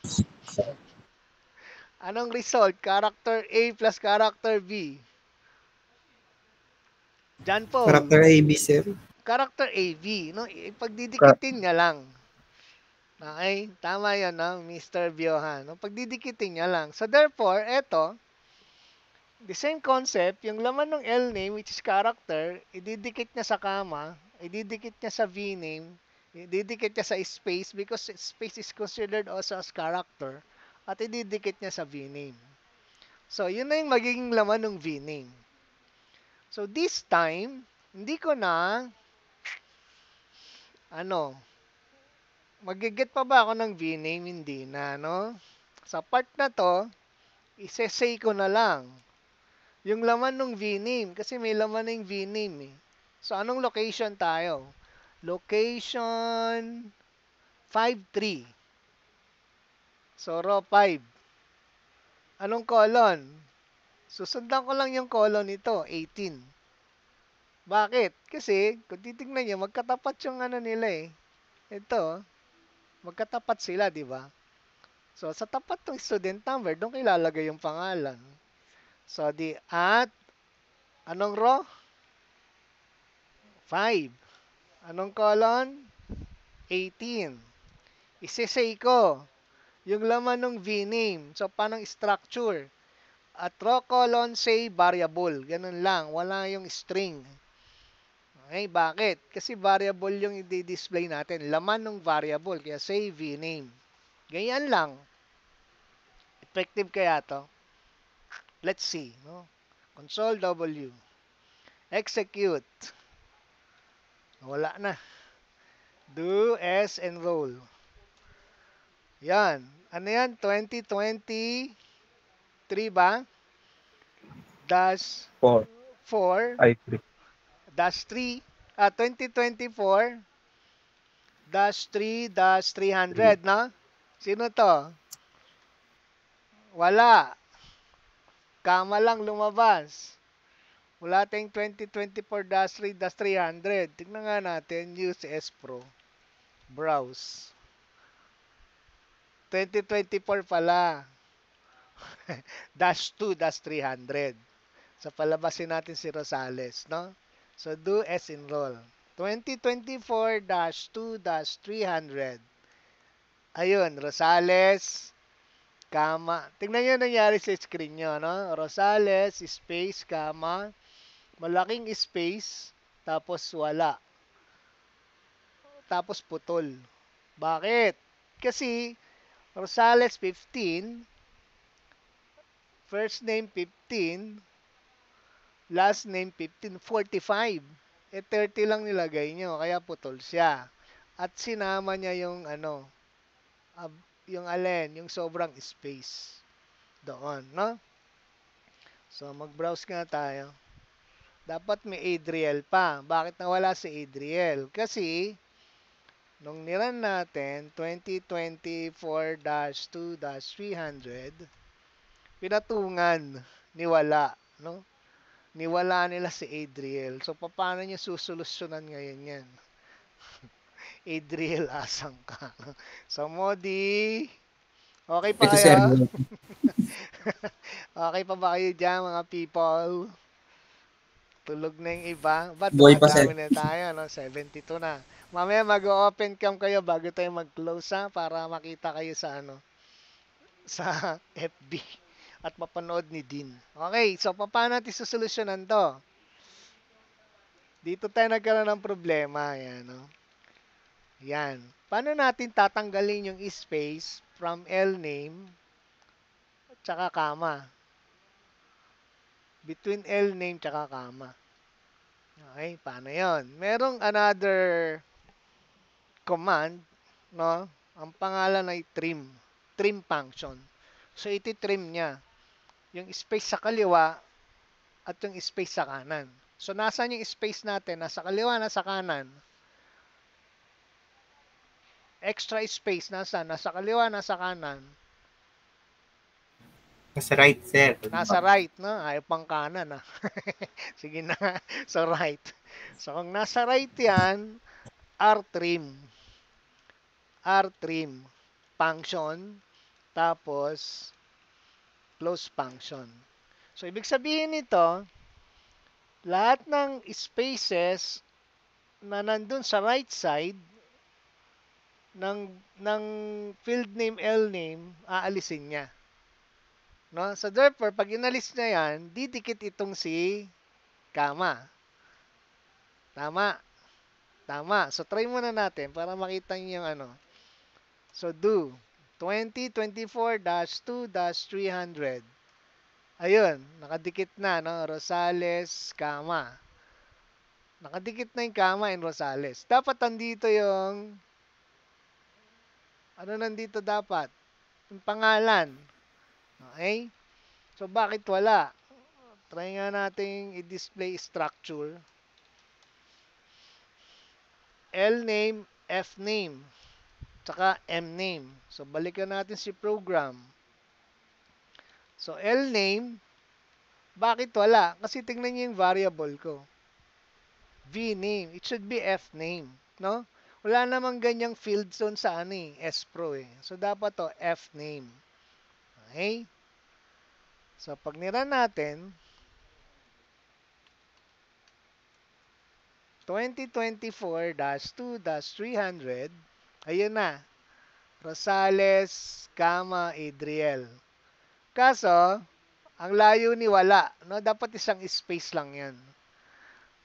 Speaker 1: Anong result? Character A plus character B. John Paul,
Speaker 2: Character AB, sir.
Speaker 1: character AB, no? Pagdidikitin niya lang. Okay? Tama yan, no? Mr. Biohan. No? Pagdidikitin niya lang. So, therefore, eto, the same concept, yung laman ng L name, which is character, ididikit niya sa comma, ididikit niya sa V name, ididikit niya sa space because space is considered also as character, at ididikit niya sa V name. So, yun na yung magiging laman ng V name. So, this time, hindi ko na, magiget pa ba ako ng V-name? Hindi na, no? Sa part na to, isesay ko na lang yung laman ng V-name kasi may laman ng V-name eh. So, anong location tayo? Location 5-3. So, row 5. Anong colon? Susundan ko lang yung colon nito, 18. Bakit? Kasi, kung titignan nyo, magkatapat yung nila eh. Ito, magkatapat sila, di ba? So, sa tapat ng student number, doon ilalagay yung pangalan. So, anong row? 5. Anong colon? 18. Isesay ko yung laman ng V-name. So, paano structure? At row colon say variable. Ganun lang. Wala yung string. Okay, bakit? Kasi variable yung i-display natin. Laman ng variable. Kaya say V-name. Ganyan lang. Effective kaya to? Let's see. No? Console W. Execute. Wala na. Do as enroll. Yan. Ano yan? 2023 ba? Dash
Speaker 2: 4.
Speaker 1: 4.
Speaker 2: I 3.
Speaker 1: Dash 3. 2024 dash 3 dash 300, no? Sino to? Wala. Kama lang lumabas. Wala tayong 2024-3-300. Tignan nga natin. Use S Pro. Browse. 2024 pala. dash 2 dash 300. So, palabasin natin si Rosales, no? So, do as enroll. 2024-2-300. Ayun, Rosales, kama. Tingnan nyo nangyari sa screen nyo, no? Rosales, space, kama, malaking space, tapos wala. Tapos putol. Bakit? Kasi, Rosales 15, first name 15, last name 15, 45. 30 lang nilagay nyo, kaya putol siya. At sinama niya yung yung yung sobrang space doon, no? So, mag-browse nga tayo. Dapat may Adriel pa. Bakit nawala si Adriel? Kasi, nung niran natin, 2024-2-300, pinatungan, niwala, no? Niwala nila si Adriel. So, paano nyo susolusyonan ngayon yan? Adriel, asang ka. So, Modi, okay pa
Speaker 2: Ito, sir.
Speaker 1: kayo? Okay pa ba kayo dyan, mga people? Tulog na yung iba. Ba't
Speaker 2: Buhay pa, sir.
Speaker 1: dumadami na tayo, no? 72 na. Mamaya mag-open cam kayo bago tayo mag-close, ha? Para makita kayo sa sa FB at mapanood ni Dean. Okay, so paano natin susolusyonan to? Dito tayo nagkaroon ng problema. Yan, no? Yan. Paano natin tatanggalin yung space from L name tsaka comma? Between L name tsaka comma. Okay, paano yon? Merong another command, no? Ang pangalan ay trim. Trim function. So, iti-trim niya yung space sa kaliwa at yung space sa kanan. So, nasaan yung space natin? Nasa kaliwa, nasa kanan. Extra space, nasaan? Nasa kaliwa, nasa kanan.
Speaker 2: Nasa right, sir.
Speaker 1: Nasa right, no? Ayaw pang kanan, ah. Sige na, sa right. So, kung nasa right yan, R-trim. R-trim. Function. Tapos, close function. So, ibig sabihin nito, lahat ng spaces na nandun sa right side ng, ng field name, L name, aalisin niya. No? So, therefore, pag inalis niya yan, didikit itong si comma. Tama. Tama. So, try muna natin para makita niyo yung ano. So, do 2024-2-300. Ayun, nakadikit na, no? Rosales, comma. Nakadikit na yung comma in Rosales. Dapat nandito yung, ano nandito dapat? Yung pangalan. Okay? So, bakit wala? Try nga natin i-display structure. L name, F name, tsaka M name. So, balikan natin si program. So, L name, bakit wala? Kasi tingnan niyo yung variable ko. V name, it should be F name, no? Wala namang ganyang field zone sa ano eh, S Pro eh. So, dapat to F name. Okay? So, pag nira natin, 2024-2-300, ayun na, Rosales, Adriel. Kaso, ang layo ni wala, no? Dapat isang space lang yan.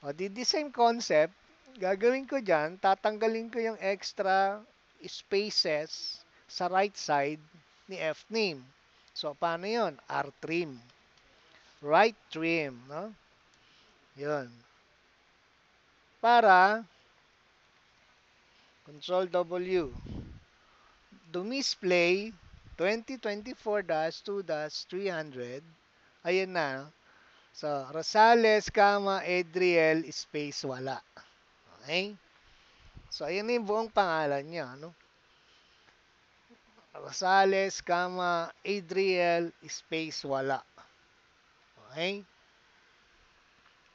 Speaker 1: O, the same concept, gagawin ko dyan, tatanggalin ko yung extra spaces sa right side ni F name. So, paano yun? R trim. Right trim, no? Yun. Para, Control W, dumisplay 2024-2-300. Ayun na. So, Rosales, Adriel, space wala. Okay? So, ayun na yung buong pangalan niya. No? Rosales, Adriel, space wala. Okay?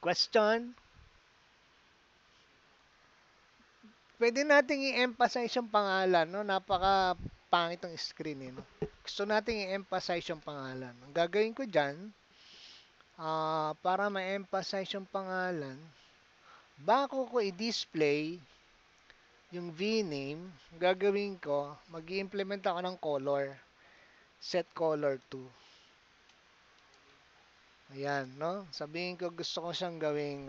Speaker 1: Question? Pwede nating i-emphasize yung pangalan. No? Napaka pangit ang screen. No? Gusto nating i-emphasize yung pangalan. Ang gagawin ko dyan, para ma-emphasize yung pangalan, bago ko i-display yung vname, gagawin ko, mag-i-implement ako ng color. Set color to. Ayan, no? Sabihin ko gusto ko siyang gawing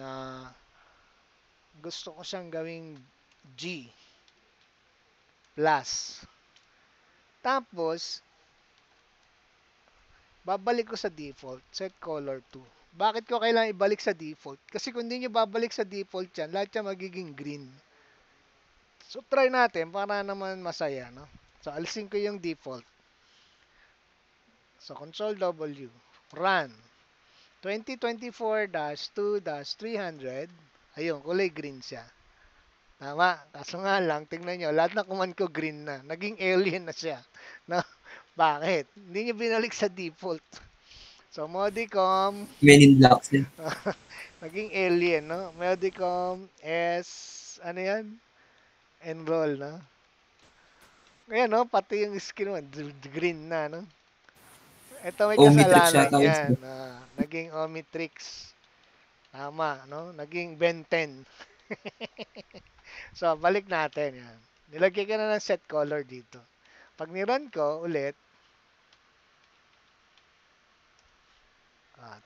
Speaker 1: G plus. Tapos, babalik ko sa default, set color to. Bakit ko kailangan ibalik sa default? Kasi kung hindi nyo babalik sa default yan, lahat yan magiging green. So, try natin para naman masaya, no? So, alisin ko yung default. So, Control W, run. 2024-2-300, ayun, kulay green siya. Tama, kaso nga lang, tingnan nyo, lahat na command ko green na. Naging alien na siya. No? Bakit? Hindi nyo binalik sa default. So, Modicom,
Speaker 2: Men in Black, sir.
Speaker 1: naging alien, no? Modicom S, ano yan? Enroll, no? Kaya, no? Pati yung skin mo, green na, no? Ito may
Speaker 2: Omnitrix
Speaker 1: kasalanan
Speaker 2: yata yun,
Speaker 1: yan.
Speaker 2: sir.
Speaker 1: Naging Omnitrix. Tama, no? Naging Ben 10. So, balik natin yan. Nilagay ko na ng set color dito. Pag nirun ko ulit,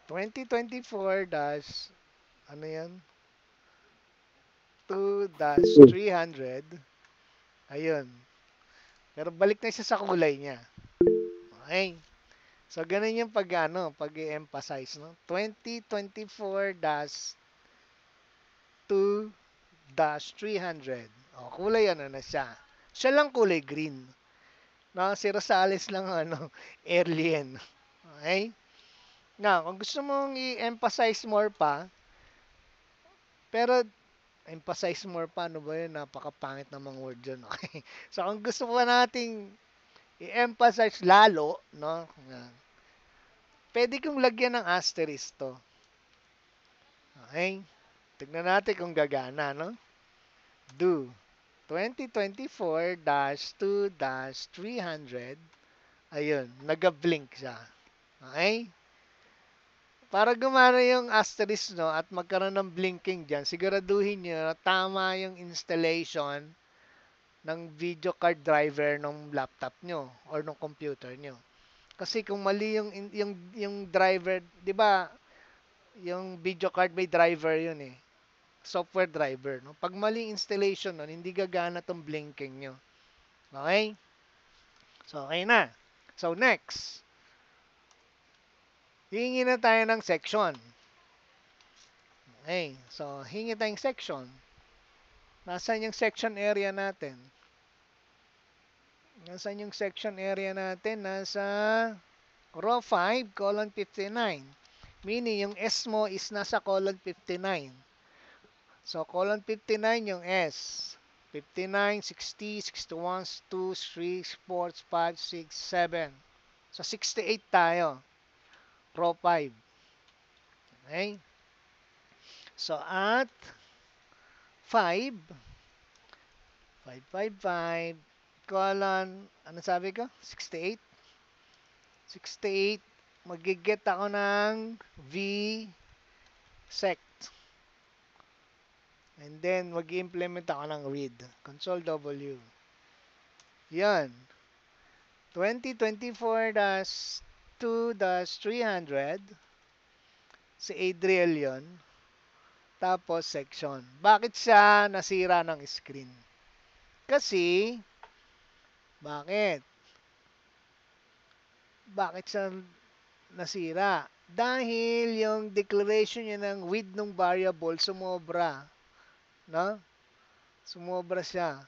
Speaker 1: 2024 dash, ano yan? 2-300. Ayun. Pero balik na siya sa kulay niya. Okay. So, ganun yung pag-i-emphasize, no? 2024-2-300. O, kulay ano na siya. Siya lang kulay green. No, si Rosales lang alien. Okay? Now, kung gusto mong i-emphasize more pa, Pero, emphasize more pa, ano ba yun? Napakapangit namang word yun. Okay? So, kung gusto pa nating i-emphasize lalo, no? Yan. Pwede kong lagyan ng asterisk to. Okay? Tignan natin kung gagana, no? Do 2024-2-300. Ayun, nag-blink siya. Okay? Para gumana yung asterisk, no, at magkaroon ng blinking dyan, siguraduhin nyo na tama yung installation ng video card driver ng laptop nyo or ng computer nyo. Kasi kung mali yung driver, 'di ba? Yung video card may driver yun eh. Software driver, no? Pag mali installation nun, hindi gagana tong blinking nyo. Okay? So, okay na. So, next. Hingi na tayo ng section. Okay. So, hingi tayong section. Nasaan yung section area natin? Nasaan yung section area natin? Nasa row 5, column 59. Meaning, yung S mo is nasa column 59. So, column 59 yung S. 59, 60, 61, 2, 3, 4, 5, 6, 7. So, 68 tayo. Row 5. Okay? So, at 5, 555, colon, ano sabi ko? 68. 68, magiget ako ng V sect. And then, mag-implement ako ng read. Control W. Yan. 2024-2-300. Si Adriel yon. Tapos, section. Bakit siya nasira ng screen? Kasi, bakit? Bakit siya nasira? Dahil yung declaration niya ng width ng variable sumobra. No? Sumobra siya.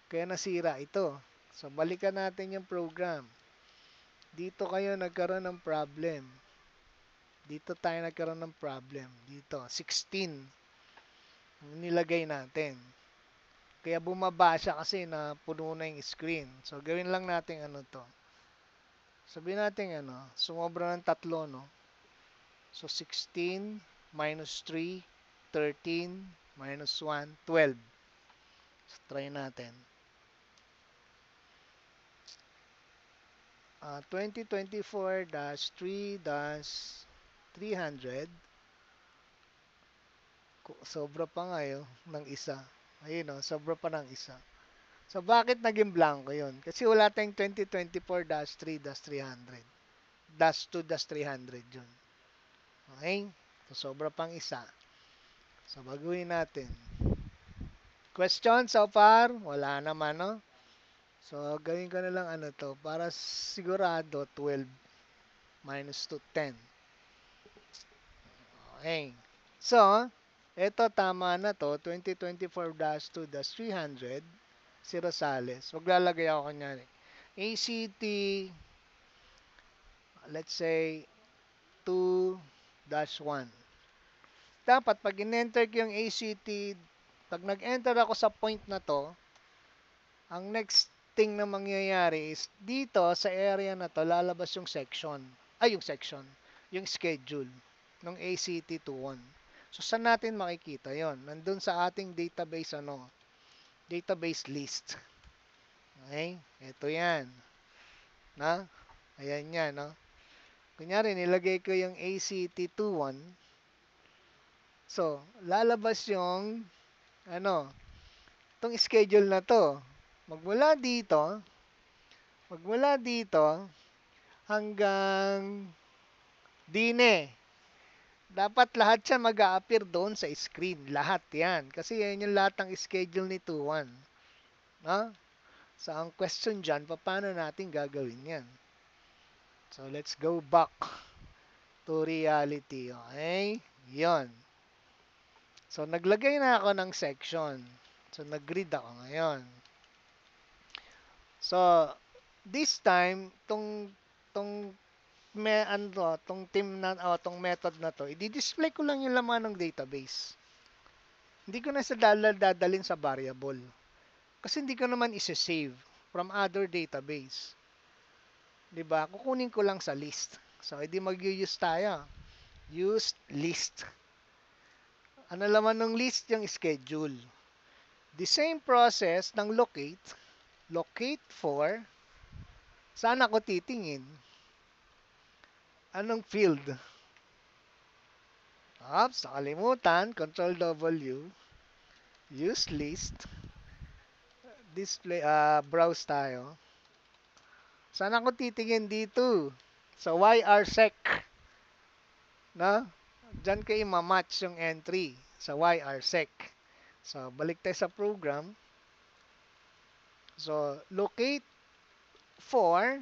Speaker 1: Kaya nasira ito. So, balikan natin yung program. Dito kayo nagkaroon ng problem. Dito tayo nagkaroon ng problem. Dito, 16. Nilagay natin. Kaya bumaba siya kasi na puno na yung screen. So, gawin lang natin ano to. Sabihin natin ano, sumobra ng 3, no? So, 16 minus 3, 13 minus 1, 12. So, try natin. 2024-3-300. Sobra pa nga yun ng isa. Ayun o, sobra pa ng isa. So, bakit naging blanco yun? Kasi wala tayong 2024-3-300. Dash 2-300 yun. Okay? So, sobra pang isa. So, baguhin natin. Question so far? Wala naman, no? So, gawin ko na lang ano to. Para sigurado, 12 minus 2, 10. Okay. So, ito tama na to. 2024-2-300. Si Rosales. Maglalagay ako kanyari. ACT, let's say, 2-1. Dapat, pag in-enter ko yung ACT, pag nag-enter ako sa point na to, ang next thing na mangyayari is, dito, sa area na to, lalabas yung section. Ay, yung section. Yung schedule ng ACT 21. So, saan natin makikita yon? Nandun sa ating database, database list. Okay? Ito yan. Na? Ayan yan, no? Kunyari, nilagay ko yung ACT 21. So, lalabas yung, itong schedule na to. Magmula dito, hanggang dine. Dapat lahat siya mag-a-appear doon sa screen. Lahat yan. Kasi yan yung lahat ng schedule ni 21. No? So, ang question dyan, paano natin gagawin yan? So, let's go back to reality. Okay? Yon. So, naglagay na ako ng section. So, nag-read ako ngayon. So, this time, tong tong team na, tong method na to, i-display ko lang yung laman ng database. Hindi ko na sa dadalhin sa variable. Kasi hindi ko naman isa-save from other database. 'Di ba? Kukunin ko lang sa list. So, edi mag-use tayo. Use list. Ano laman ng list? Yung schedule. The same process ng locate. Locate for, saan ako titingin? Anong field? Oops, nakalimutan. Control W. Use list. Display, browse tayo. Saan ako titingin dito? Sa YRSEC. No? Diyan kayo ma-match yung entry sa YRSEC. So, balik tayo sa program. So, locate for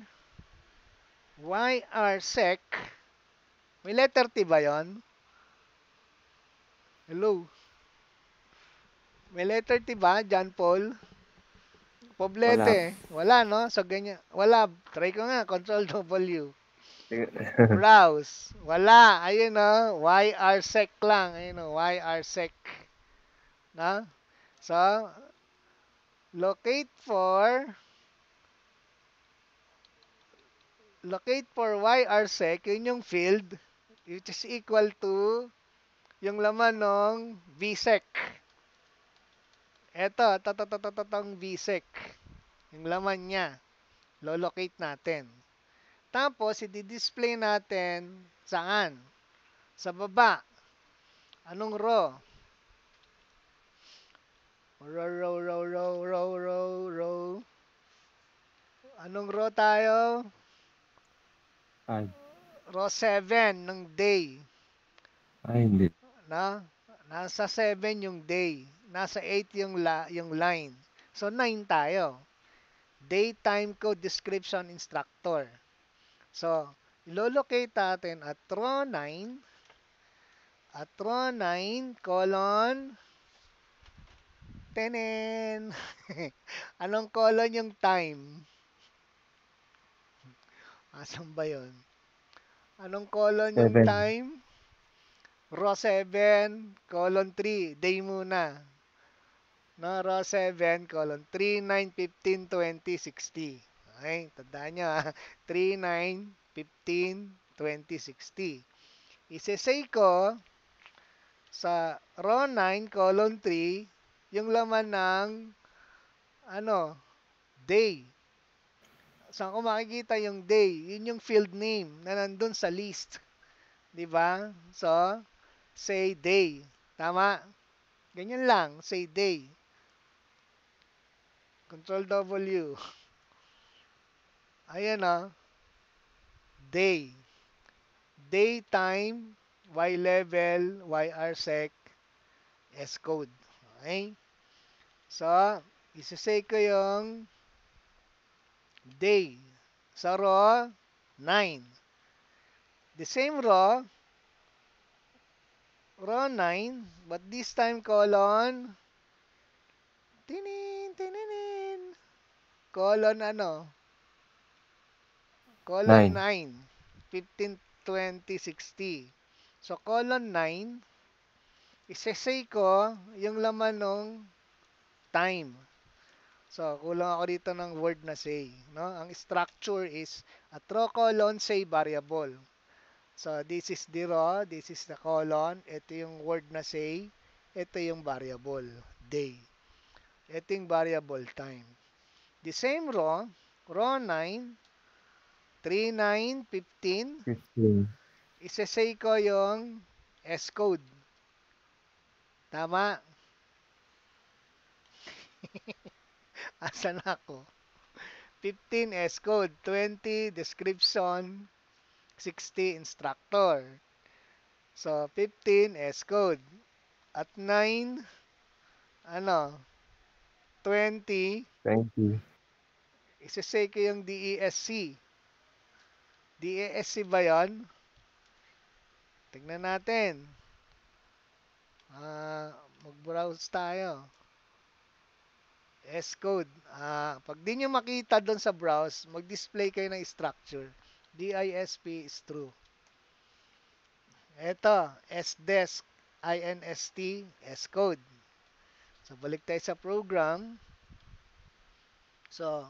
Speaker 1: YRSEC. May letter T ba yon? Hello? May letter T ba, John Paul?
Speaker 2: Wala.
Speaker 1: Poblete. Wala, no? So, ganyan. Wala. Try ko nga. Control W. Browse. Wala. Ayun, no? YRSEC lang. Ayun, no? YRSEC. No? So, locate for YRSEC, yun yung field which is equal to yung laman ng VSEC. Eto, tatatang VSEC. Yung laman niya. Lolocate natin. Tapos, i-display natin saan? Sa baba. Anong row? Row. Anong row tayo?
Speaker 2: Ay,
Speaker 1: Row 7 ng day.
Speaker 2: hindi.
Speaker 1: Na? Nasa 7 yung day. Nasa 8 yung line. So, 9 tayo. Daytime code description instructor. So, ilolocate natin at row 9 colon tenen. Anong colon yung time? Asan ba yun? Anong colon yung
Speaker 2: 7.
Speaker 1: time? Row 7 colon 3. Day muna. No, row 7 colon 3, 9, 15, 20, 60. Okay, tandaan nyo ha. 3, 9, 15, 20, 60. Isesay ko sa row 9 colon 3 yung laman ng ano, day. Saan ko makikita yung day? Yun yung field name na nandun sa list. 'Di ba? So, say day. Tama? Ganyan lang, say day. Control W. Ayan o, day. Daytime, Y level, YRSEC, S code. Okay? So, isasay ko yung day sa row 9. The same row 9, but this time colon, tinin, colon ano, colon
Speaker 2: 9.
Speaker 1: 9, 15, 20, 60. So, colon 9, isesay ko yung laman ng time. So, kulang ako dito ng word na say. No? Ang structure is at row colon say variable. So, this is the row, this is the colon, ito yung word na say, ito yung variable, day. Ito yung variable time. The same row 9, 3, 9, 15,
Speaker 2: 15.
Speaker 1: isesay ko yung S code. Tama? Asan ako? 15 S code, 20 description, 60 instructor. So, 15 S code. At 9, ano, 20,
Speaker 2: 20.
Speaker 1: isasay ko yung DESC. DESC ba yun? Tignan natin. Mag-browse tayo. S code. Pag di nyo makita doon sa browse, mag-display kayo ng structure. DISP is true. Ito, SDESC, INST, S code. So, balik tayo sa program. So,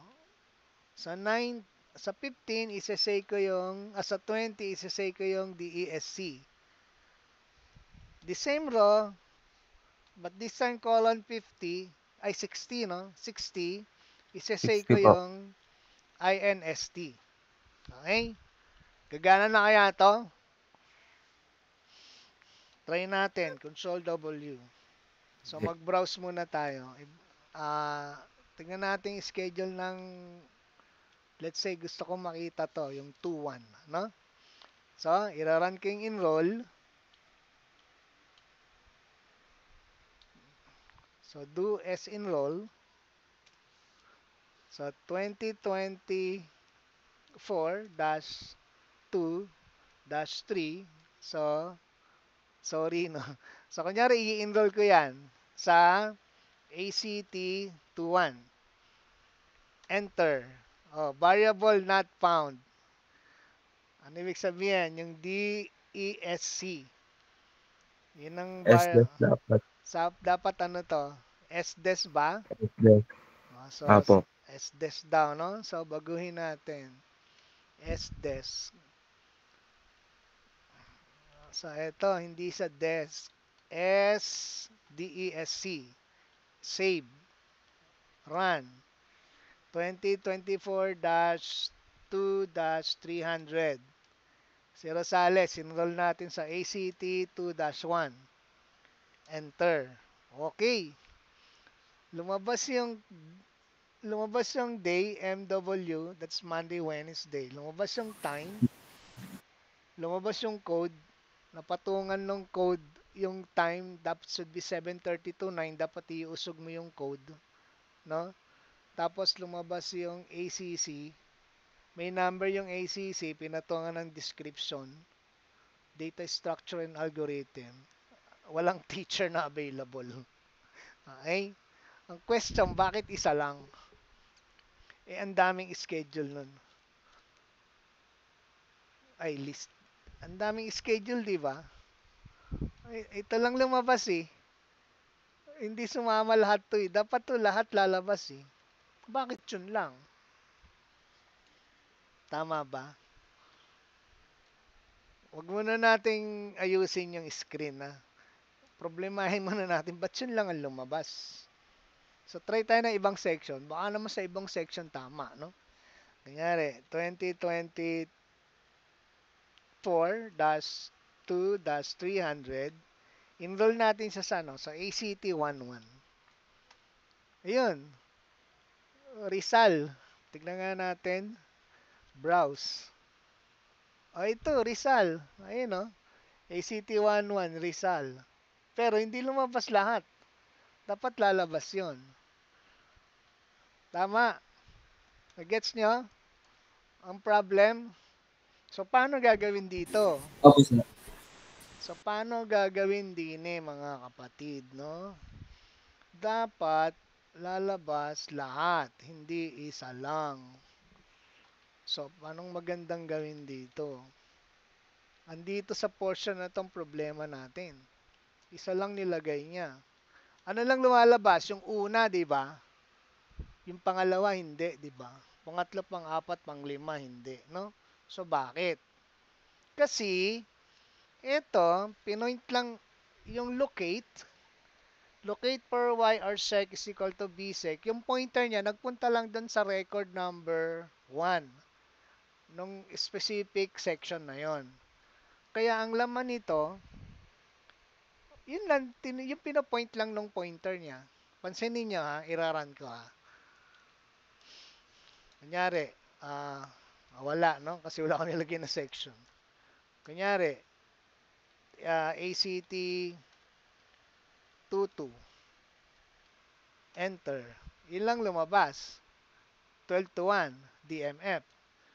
Speaker 1: sa 9, sa 15, isa-say ko yung, sa 20, isa-say ko yung DESC. The same row, but this time colon 50, ay 60, no? 60, isa-say ko
Speaker 3: 60 po.
Speaker 1: yung INST. Okay? Gagana na kaya to? Try natin, Control W. So, mag-browse muna tayo. Ah, tingnan natin yung schedule ng, let's say, gusto ko makita to, yung 2-1, no? So, ira-run ko yung enroll. So, do as enroll. So, 2024-2-3. So, sorry, no? So, kunyari, i-enroll ko yan sa ACT 21. Enter. Oh, variable not found. Ano ibig sabihin? Yung DESC. Yun ang
Speaker 2: SDS dapat.
Speaker 1: dapat ano to? SDES ba?
Speaker 2: SDS.
Speaker 1: Oh, so,
Speaker 2: Apo.
Speaker 1: SDES daw, no? So, baguhin natin. SDES. So, ito, hindi sa desk. SDESC. Save. Run. 2024-2-300. Si Rosales, enroll natin sa ACT 2-1. Enter. Okay. Lumabas yung day, MW, that's Monday, Wednesday. Lumabas yung time, lumabas yung code, napatungan ng code yung time, dapat should be 7:30 to 9, dapat iusog mo yung code, no? Tapos lumabas yung ACC, may number yung ACC, pinatungan ng description, data structure and algorithm. Walang teacher na available. Okay? Ang question, bakit isa lang? Ang daming schedule nun. Ay, list. Ang daming schedule, di ba? Ay, ito lang lumabas eh. Hindi sumama lahat to eh. Dapat to lahat lalabas eh. Bakit yun lang? Tama ba? Huwag muna nating ayusin yung screen na. Problemahin muna natin, ba't yun lang ang lumabas? So, try tayo ng ibang section. Baka naman sa ibang section tama, no? Kanyari, 2024-2-300. Enroll natin sa ano, sa ACT 11. Ayun, Rizal. Tignan nga natin. Browse. O ito, Rizal. Ayun o. ACT 11, Rizal. Pero hindi lumabas lahat. Dapat lalabas yon. Tama. Nagets nyo? Ang problem? So, paano gagawin dito?
Speaker 2: Opo, sir.
Speaker 1: So, paano gagawin din mga kapatid, no? Dapat lalabas lahat, hindi isa lang. So, anong magandang gawin dito? Andito sa portion na tong problema natin. Isa lang nilagay niya. Ano lang lumalabas? Yung una, di ba? Yung pangalawa, hindi, di ba? Pangatlo, pang-apat, pang-lima, hindi, no? So, bakit? Kasi, ito, pinoint lang yung locate for y or sec is equal to b sec. Yung pointer niya, nagpunta lang dun sa record number 1 nung specific section na yon. Kaya ang laman nito, yun lang, yung pinapoint lang nung pointer niya. Pansinin niyo ha, iraran ko ha. Kunyari, wala, no? Kasi wala ko nilagay na section. Kunyari, ACT 22. Enter. Yun lang lumabas. 12 to 1, DMF.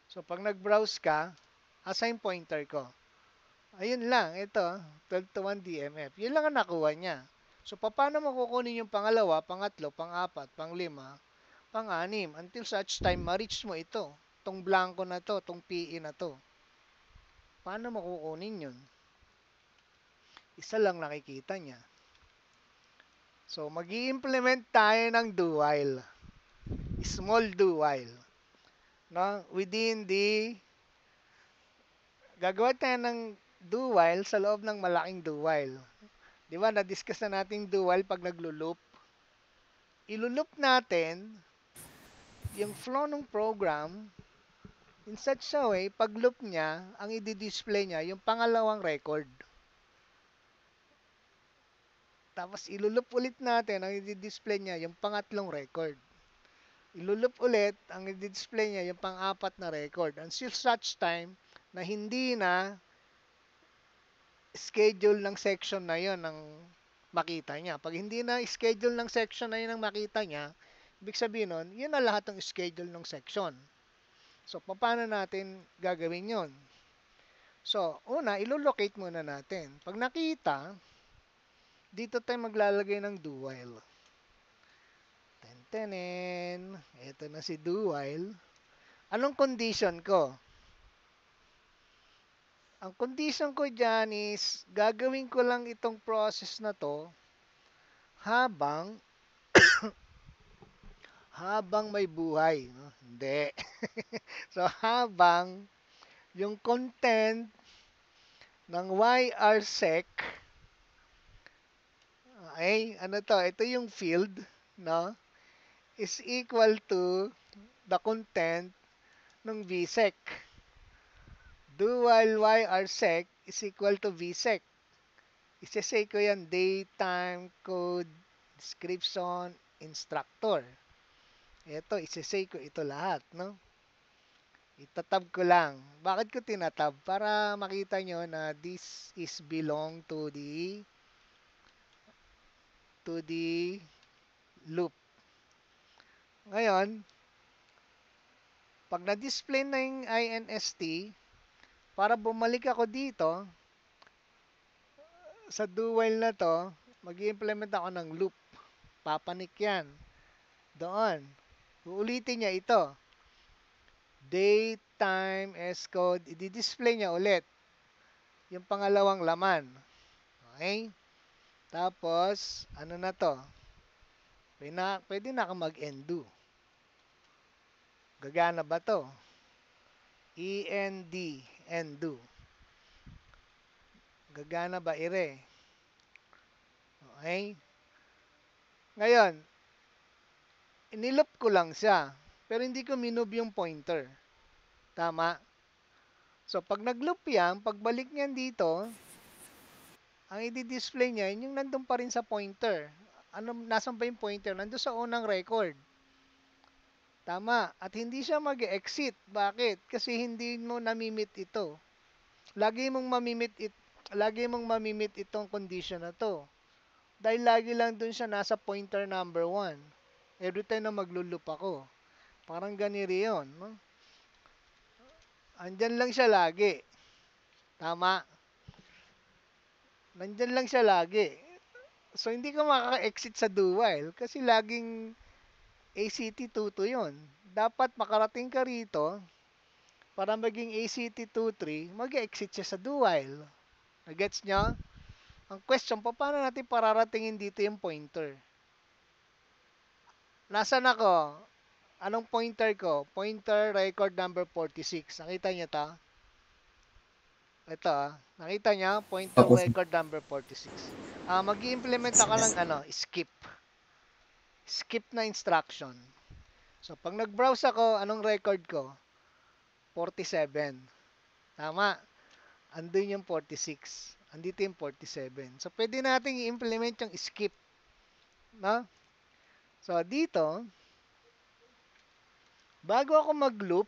Speaker 1: So, pag nag-browse ka, assign pointer ko. Ayun lang, ito, 12 to 1 DMF. Yun lang ang nakuha niya. So, paano mo kukunin yung pangalawa, pangatlo, pang-apat, pang-lima, pang-anim, until such time ma-reach mo ito. Tong blanco na to, tong PE na to. Paano mo kukunin yun? Isa lang nakikita niya. So, mag-i-implement tayo ng do while. Small do while. No? Within the, gagawa tayo ng do while sa loob ng malaking do while. Di ba, na-discuss na natin do while pag naglo-loop. Ilulup natin yung flow ng program in such a way, pag loop niya, ang i-display niya yung pangalawang record. Tapos ilulup ulit natin, ang i-display niya yung pangatlong record. Ilulup ulit, ang i-display niya yung pang-apat na record. Until such time na hindi na schedule ng section na yon ng makita niya. Pag hindi na schedule ng section na yun ang makita niya, ibig sabihin nun, yun na lahat ng schedule ng section. So, paano natin gagawin yon? So, una, ilolocate muna natin. Pag nakita, dito tayo maglalagay ng do while. Tentenen. Ito na si do while. Anong condition ko? Ang condition ko dyan is, gagawin ko lang itong process na to habang may buhay. No? Hindi. So, habang yung content ng YRSEC, ay, ano to? Ito yung field, no? Is equal to the content ng VSEC. Do while YRSEC is equal to VSEC. Isasay ko yan, daytime code description instructor. Ito, isasay ko ito lahat, no? Itatab ko lang. Bakit ko tinatab? Para makita nyo na this is belong to the loop. Ngayon, pag na-display na yung INST, para bumalik ako dito, sa do while na to, mag-i-implement ako ng loop. Papanik yan. Doon. Uulitin niya ito. Date, time, S-code. I-display niya ulit. Yung pangalawang laman. Okay? Tapos, ano na to? Pwede na ako mag-end-do. Gagana ba to? END, end-do. Gagana ba ire? Okay? Ngayon, inilop ko lang siya. Pero hindi ko minove yung pointer. Tama? So, pag nag-loop yan, pagbalik niyan dito, ang i-display niya, yung nandun pa rin sa pointer. Nasaan ba yung pointer? Nandun sa unang record. Tama. At hindi siya mag-exit. Bakit? Kasi hindi mo namimit ito. Lagi mong mamimit itong condition na to. Dahil lagi lang dun siya nasa pointer number 1. Every time na maglo-loop ako. Parang ganito yun. No? Andyan lang siya lagi. Tama. Nandyan lang siya lagi. So, hindi ka makaka-exit sa do while kasi laging ACT22 yun. Dapat makarating ka rito para maging ACT23, mag-exit siya sa do while. Nagets nyo? Ang question, paano natin pararatingin dito yung pointer? Nasaan ako? Anong pointer ko? Pointer record number 46. Nakita nyo to? Ito nakita nyo? Pointer
Speaker 2: Opo.
Speaker 1: record number 46. Mag-i-implement ako ng skip. Skip na instruction. So, pag nag-browse ako, anong record ko? 47. Tama. Andun yung 46. Andito yung 47. So, pwede natin i-implement yung skip. No? So, dito, bago ako mag-loop,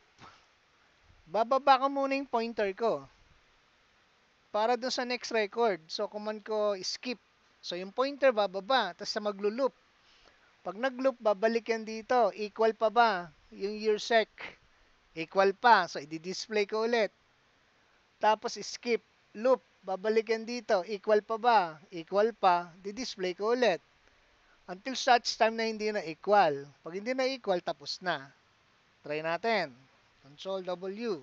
Speaker 1: bababa ko muna yung pointer ko. Para doon sa next record. So, command ko skip. So, yung pointer bababa. Tapos sa maglo-loop. Pag nag-loop, babalik yan dito. Equal pa ba? Yung year sec. Equal pa. So, i-display ko ulit. Tapos, skip. Loop. Babalik yan dito. Equal pa ba? Equal pa. Di-display ko ulit. Until such time na hindi na equal. Pag hindi na equal, tapos na. Try natin. Control W.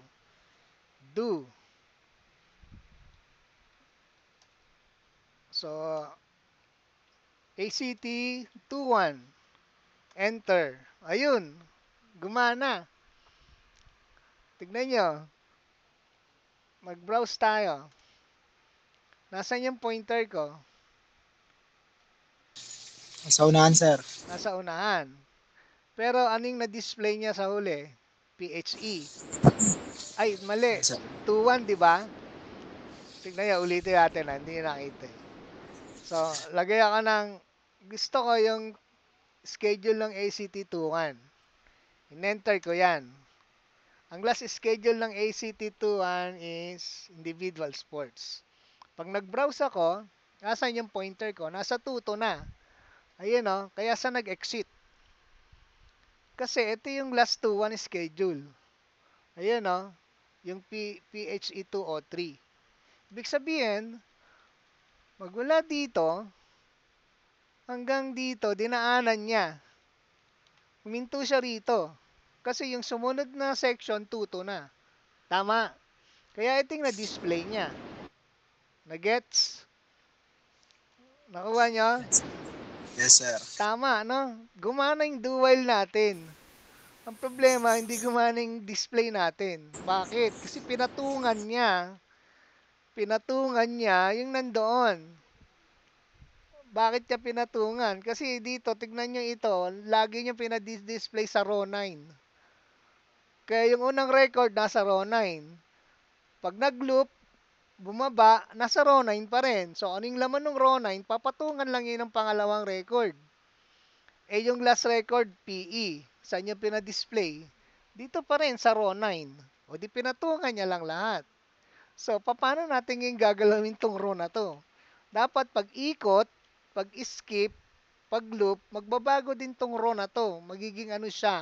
Speaker 1: Do. So, ACT 21. Enter. Ayun. Gumana. Tignan nyo. Mag-browse tayo. Nasaan yung pointer ko?
Speaker 4: Sa unahan, sir.
Speaker 1: Nasa unahan. Pero anong na-display niya sa huli? PHE. Ay, mali.
Speaker 4: Sir.
Speaker 1: 2-1, di ba? Tignan niya, ulitin natin na. Hindi nakita. So, lagay ako ng, gusto ko yung schedule ng ACT 21. In-enter ko yan. Ang last schedule ng ACT 21 is individual sports. Pag nag-browse ako, nasan yung pointer ko? Nasa tuto na. Ayun o, kaya sa nag-exit. Kasi ito yung last 2-1 schedule. Ayun o, yung PHE 203. Ibig sabihin, magmula dito, hanggang dito, dinaanan niya. Huminto siya rito. Kasi yung sumunod na section, tuto na. Tama. Kaya ito yung na-display niya. Na-gets? Nakuha niyo?
Speaker 4: Yes, sir.
Speaker 1: Tama, no? Gumana yung do while natin. Ang problema, hindi gumana yung display natin. Bakit? Kasi pinatungan niya yung nandoon. Bakit niya pinatungan? Kasi dito, tignan nyo ito, lagi niya pinadisplay sa row 9. Kaya yung unang record, nasa row 9. Pag nag-loop, bumaba, nasa row 9 pa rin. So, anong laman ng row 9, papatungan lang yun ng pangalawang record. Eh, yung last record, PE. Saan niya pinadisplay? Dito pa rin, sa row 9. O di pinatungan niya lang lahat. So, paano natin yung gagalawin tong row na to? Dapat pag-ikot, pag-skip, pag-loop, magbabago din tong row na to. Magiging ano siya,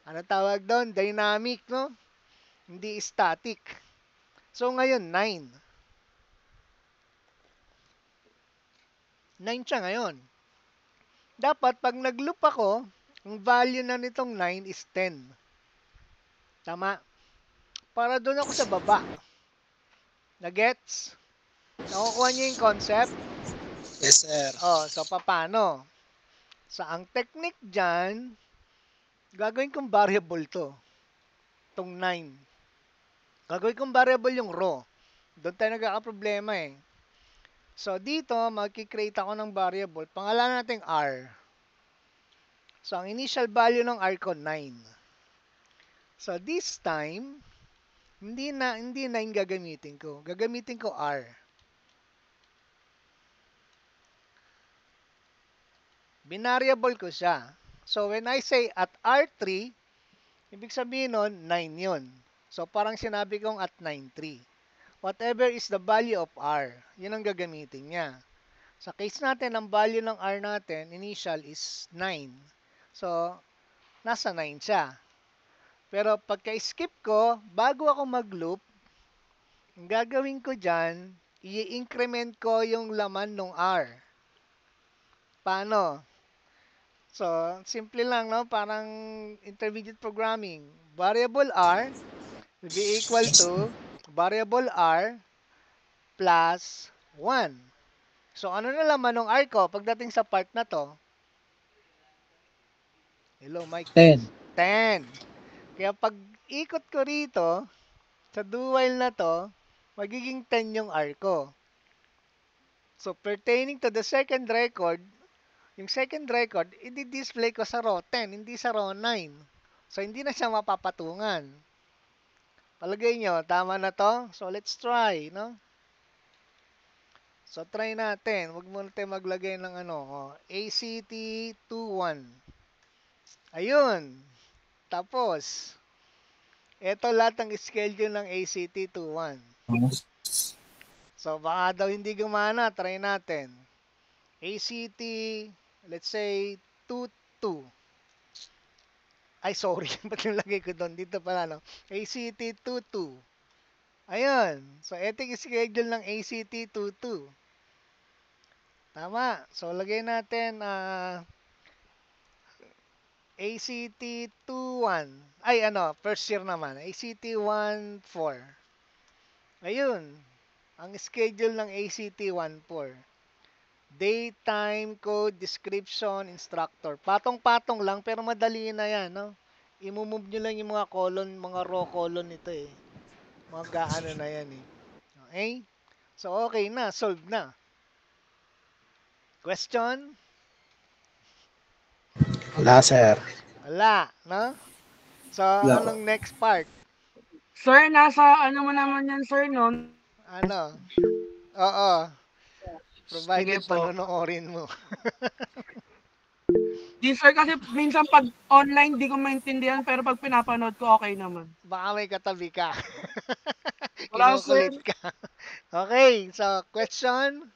Speaker 1: ano tawag doon? Dynamic, no? Hindi static. So, ngayon, 9. 9 siya ngayon. Dapat, pag nag-loop ako, ang value na nitong 9 is 10. Tama? Para doon ako sa baba. Na-gets? Nakukuha niyo yung concept?
Speaker 4: Yes, sir.
Speaker 1: Oh, so paano? So, ang technique dyan, gagawin kong variable to. Itong 9. Gagawin kong variable yung row. Doon tayo nagkakaproblema eh. So, dito, magkikreate ako ng variable. Pangalan natin R. So, ang initial value ng R ko, 9. So, this time, hindi 9 gagamitin ko. Gagamitin ko R. Binariable ko siya. So, when I say at R3, ibig sabihin nun, 9 yun. So, parang sinabi kong at 9.3. Whatever is the value of R, yun ang gagamitin niya. Sa case natin, ang value ng R natin, initial is 9. So, nasa 9 siya. Pero pagka-skip ko, bago ako mag-loop, ang gagawin ko dyan, i-increment ko yung laman ng R. Paano? So, simple lang, no? Parang intermediate programming. Variable R will be equal to variable R plus 1. So, ano na laman ng R ko pagdating sa part na to? Hello, Mike.
Speaker 4: 10.
Speaker 1: 10. Kaya pag ikot ko rito, sa do while na to, magiging 10 yung R ko. So, pertaining to the second record, yung second record, i-display ko sa row 10, hindi sa row 9. So, hindi na siya mapapatungan. Palagay nyo, tama na to? So, let's try, no? So, try natin. Huwag muna tayo maglagay ng ACT 21. Ayun. Tapos, ito lahat ng schedule ng ACT 21. So, baka daw hindi gumana. Try natin. ACT, let's say, 22. Ay, sorry. Ba't nilagay ko doon? Dito pala, no? ACT 22. Ayun. So, ito yung schedule ng ACT 22. Tama. So, lagay natin ACT 21. Ay, first year naman. ACT 14. Ayun. Ang schedule ng ACT 14. Daytime code description instructor. Patong-patong lang pero madali na yan, no? I-move nyo lang yung mga colon, mga raw colon nito eh. Mga gaano na yan eh. Okay? So okay na, solved na. Question?
Speaker 4: Wala, sir.
Speaker 1: Wala, no? So
Speaker 2: Wala po.
Speaker 1: anong next part?
Speaker 5: Sir, nasa ano mo naman yan, sir, no?
Speaker 1: Ano? Oo,
Speaker 5: Sige
Speaker 1: provided
Speaker 5: po.
Speaker 1: panonoorin mo.
Speaker 5: Di, sir, kasi minsan pag online, di ko maintindihan, pero pag pinapanood ko, okay naman.
Speaker 1: Baka may katabi ka.
Speaker 5: Wala, sir.
Speaker 1: Kinukulit ka. Okay, so question?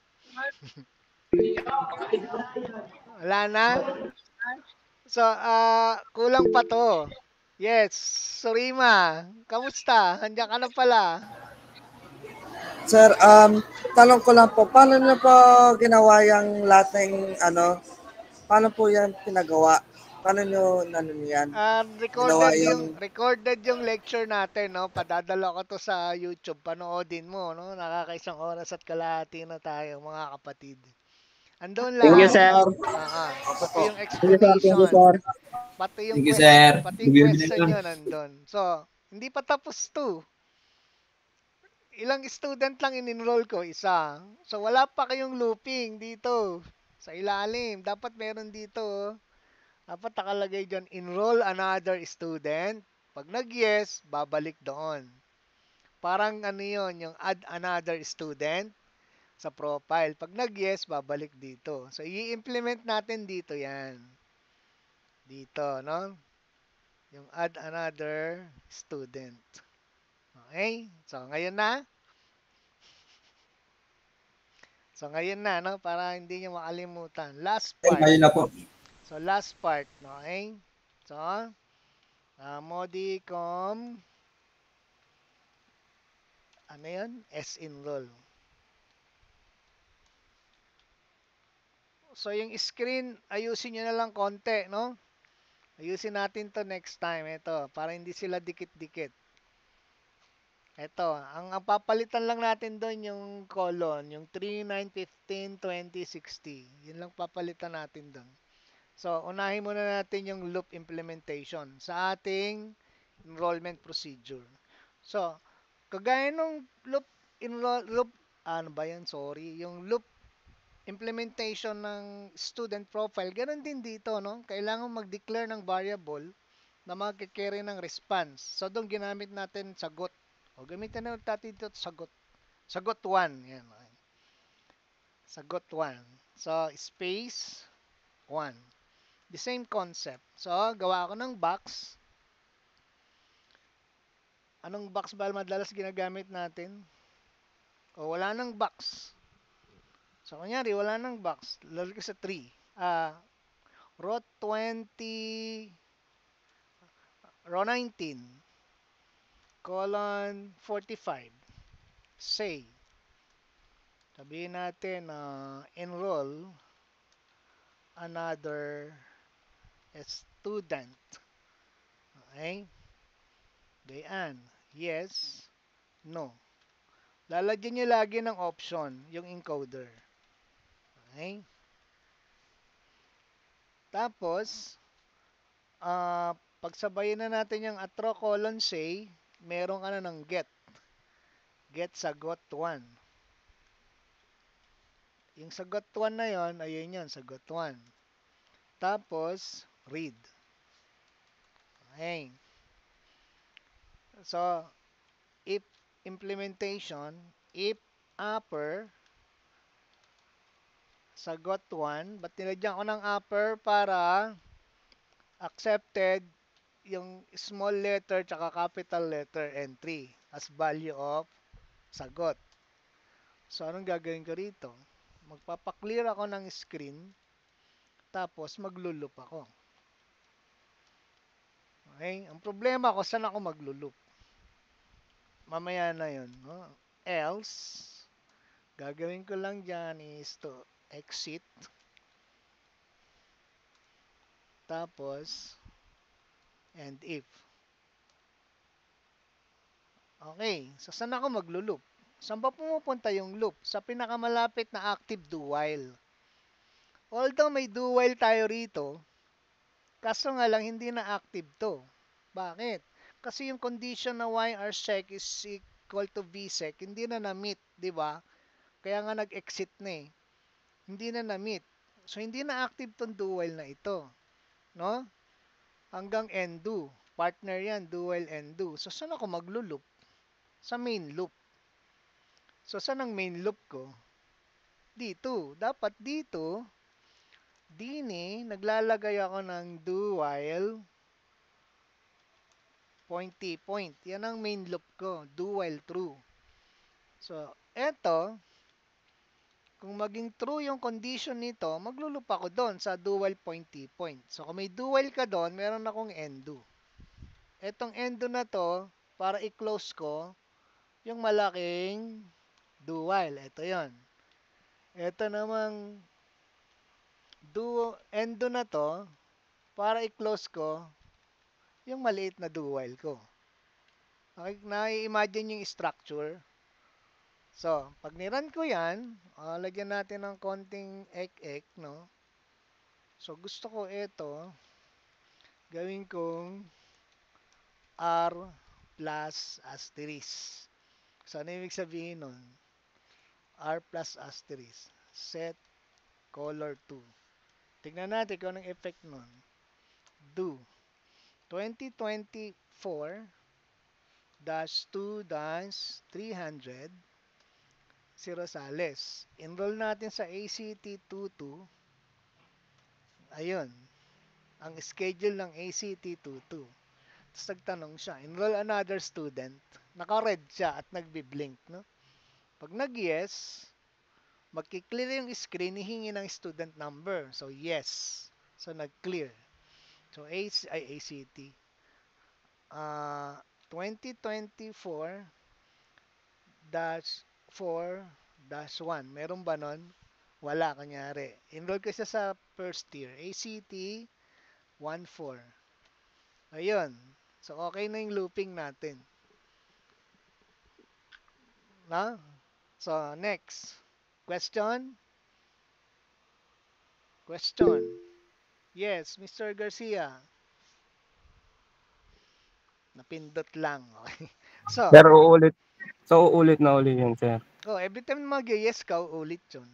Speaker 1: Wala na? So, kulang pa to. Yes, Surima. Kamusta? Andiyan ka na pala.
Speaker 6: Sir, tanong ko lang po, paano niyo po ginawa yung lahat ng paano po yan pinagawa? Paano niyo yan? Ginawa yung,
Speaker 1: Recorded yung lecture natin, no? Padadala ko to sa YouTube. Panoodin mo, no? Nakakaisang oras at kalahati na tayo, mga kapatid. Andun
Speaker 3: Thank you,
Speaker 1: lahat.
Speaker 3: sir.
Speaker 1: Pati yung
Speaker 3: Thank you, sir. Thank you,
Speaker 1: explanation.
Speaker 3: sir.
Speaker 2: Thank you, sir.
Speaker 1: Pati yung question nyo nandun. So, hindi pa tapos to. Ilang student lang in-enroll ko? Isa. So, wala pa kayong looping dito. Sa ilalim. Dapat meron dito. Dapat nakalagay dyan, enroll another student. Pag nag-yes, babalik doon. Parang ano yun, yung add another student sa profile. Pag nag-yes, babalik dito. So, i-implement natin dito yan. Dito, no? Yung add another student. Okay? So, ngayon na. So, ngayon na, no? Para hindi nyo makalimutan. Last part.
Speaker 2: Ayun na po.
Speaker 1: So, last part. Okay? So, Modicom. Ano yun? S-enroll. So, yung screen, ayusin nyo na lang konti, no? Ayusin natin to next time. Ito, para hindi sila dikit-dikit. Ito, ang papalitan lang natin doon yung colon, yung 3, 9, 15, 20, 60. Yun lang papalitan natin doon. So, unahin muna natin yung loop implementation sa ating enrollment procedure. So, kagaya nung ano ba yan? Sorry. Yung loop implementation ng student profile, ganun din dito, no? Kailangan mag-declare ng variable na magkikerry ng response. So, doon ginamit natin sagot. O, gamitin na natin dito sagot. Sagot 1. Yan. Okay. Sagot 1. So, space 1. The same concept. So, gawa ako ng box. Anong box ba madalas ginagamit natin? O, wala nang box. So, kunyari, wala nang box. Lalagay ko sa 3. Row 20, row 19, colon 45. Say, sabihin natin, enroll another student. Okay? Gayaan. Yes, no. Lalagyan nyo lagi ng option, yung encoder. Okay? Tapos, pagsabayin na natin yung atro colon say, meron ka na ng get. Get sagot 1. Yung sagot 1 na yon, ayun yun, sagot 1. Tapos, read. Okay. So, if implementation, if upper, sagot 1, ba't nilagyan ko ng upper para accepted yung small letter tsaka capital letter entry as value of sagot. So, anong gagawin ko rito? Magpapaklear ako ng screen, tapos maglulup ako. Okay? Ang problema ko, saan ako maglulup? Mamaya na yun. No? Else, gagawin ko lang dyan is to exit. Tapos, and if. Okay, so saan ako maglulup? Saan ba pumupunta yung loop? Sa pinakamalapit na active do while. Although may do while tayo rito, kaso nga lang hindi na active to. Bakit? Kasi yung condition na YRSEC is equal to VSEC, hindi na na-meet, di ba? Kaya nga nag-exit na eh. Hindi na na-meet. So, hindi na active tong do while na ito. No? Hanggang end do. Partner yan, do while end do. So, saan ako maglo-loop? Sa main loop. So, saan ang main loop ko? Dito. Dapat dito, dini, naglalagay ako ng do while point t point. Yan ang main loop ko. Do while true. So, eto, kung maging true yung condition nito, maglo-loop ako doon sa do while point t point. So, kung may do while ka doon, meron akong end do. Etong end do na to, para i-close ko, yung malaking do while. Ito yon. Ito namang end do na to, para i-close ko, yung maliit na do while ko. Okay, na-imagine yung structure. So, pag nirun ko yan, lagyan natin ng konting ek-ek, no? So, gusto ko ito, gawin kong R plus asterisk. So, ano ibig sabihin nun? R plus asterisk. Set color 2. Tignan natin kung anong effect nun. Do. 2024-2-300 si Rosales. Enroll natin sa ACT 22. Ayun. Ang schedule ng ACT 22. Tapos nagtanong siya, enroll another student. Naka-red siya at nagbi-blink, no? Pag nag-yes, magki-clear yung screen, hihingi ng student number. So, yes. So, nag-clear. So, ACT. 2024-4-1. Meron ba nun? Wala, kanyari. Enroll ka siya sa first year. ACT 14. Ayun. So, okay na yung looping natin. Na? So, next. Question? Question. Yes, Mr. Garcia. Napindot lang. Okay. So,
Speaker 7: Sir, uulit. So, uulit na uli yun, sir.
Speaker 1: every time mag-yes ka, ulit yun.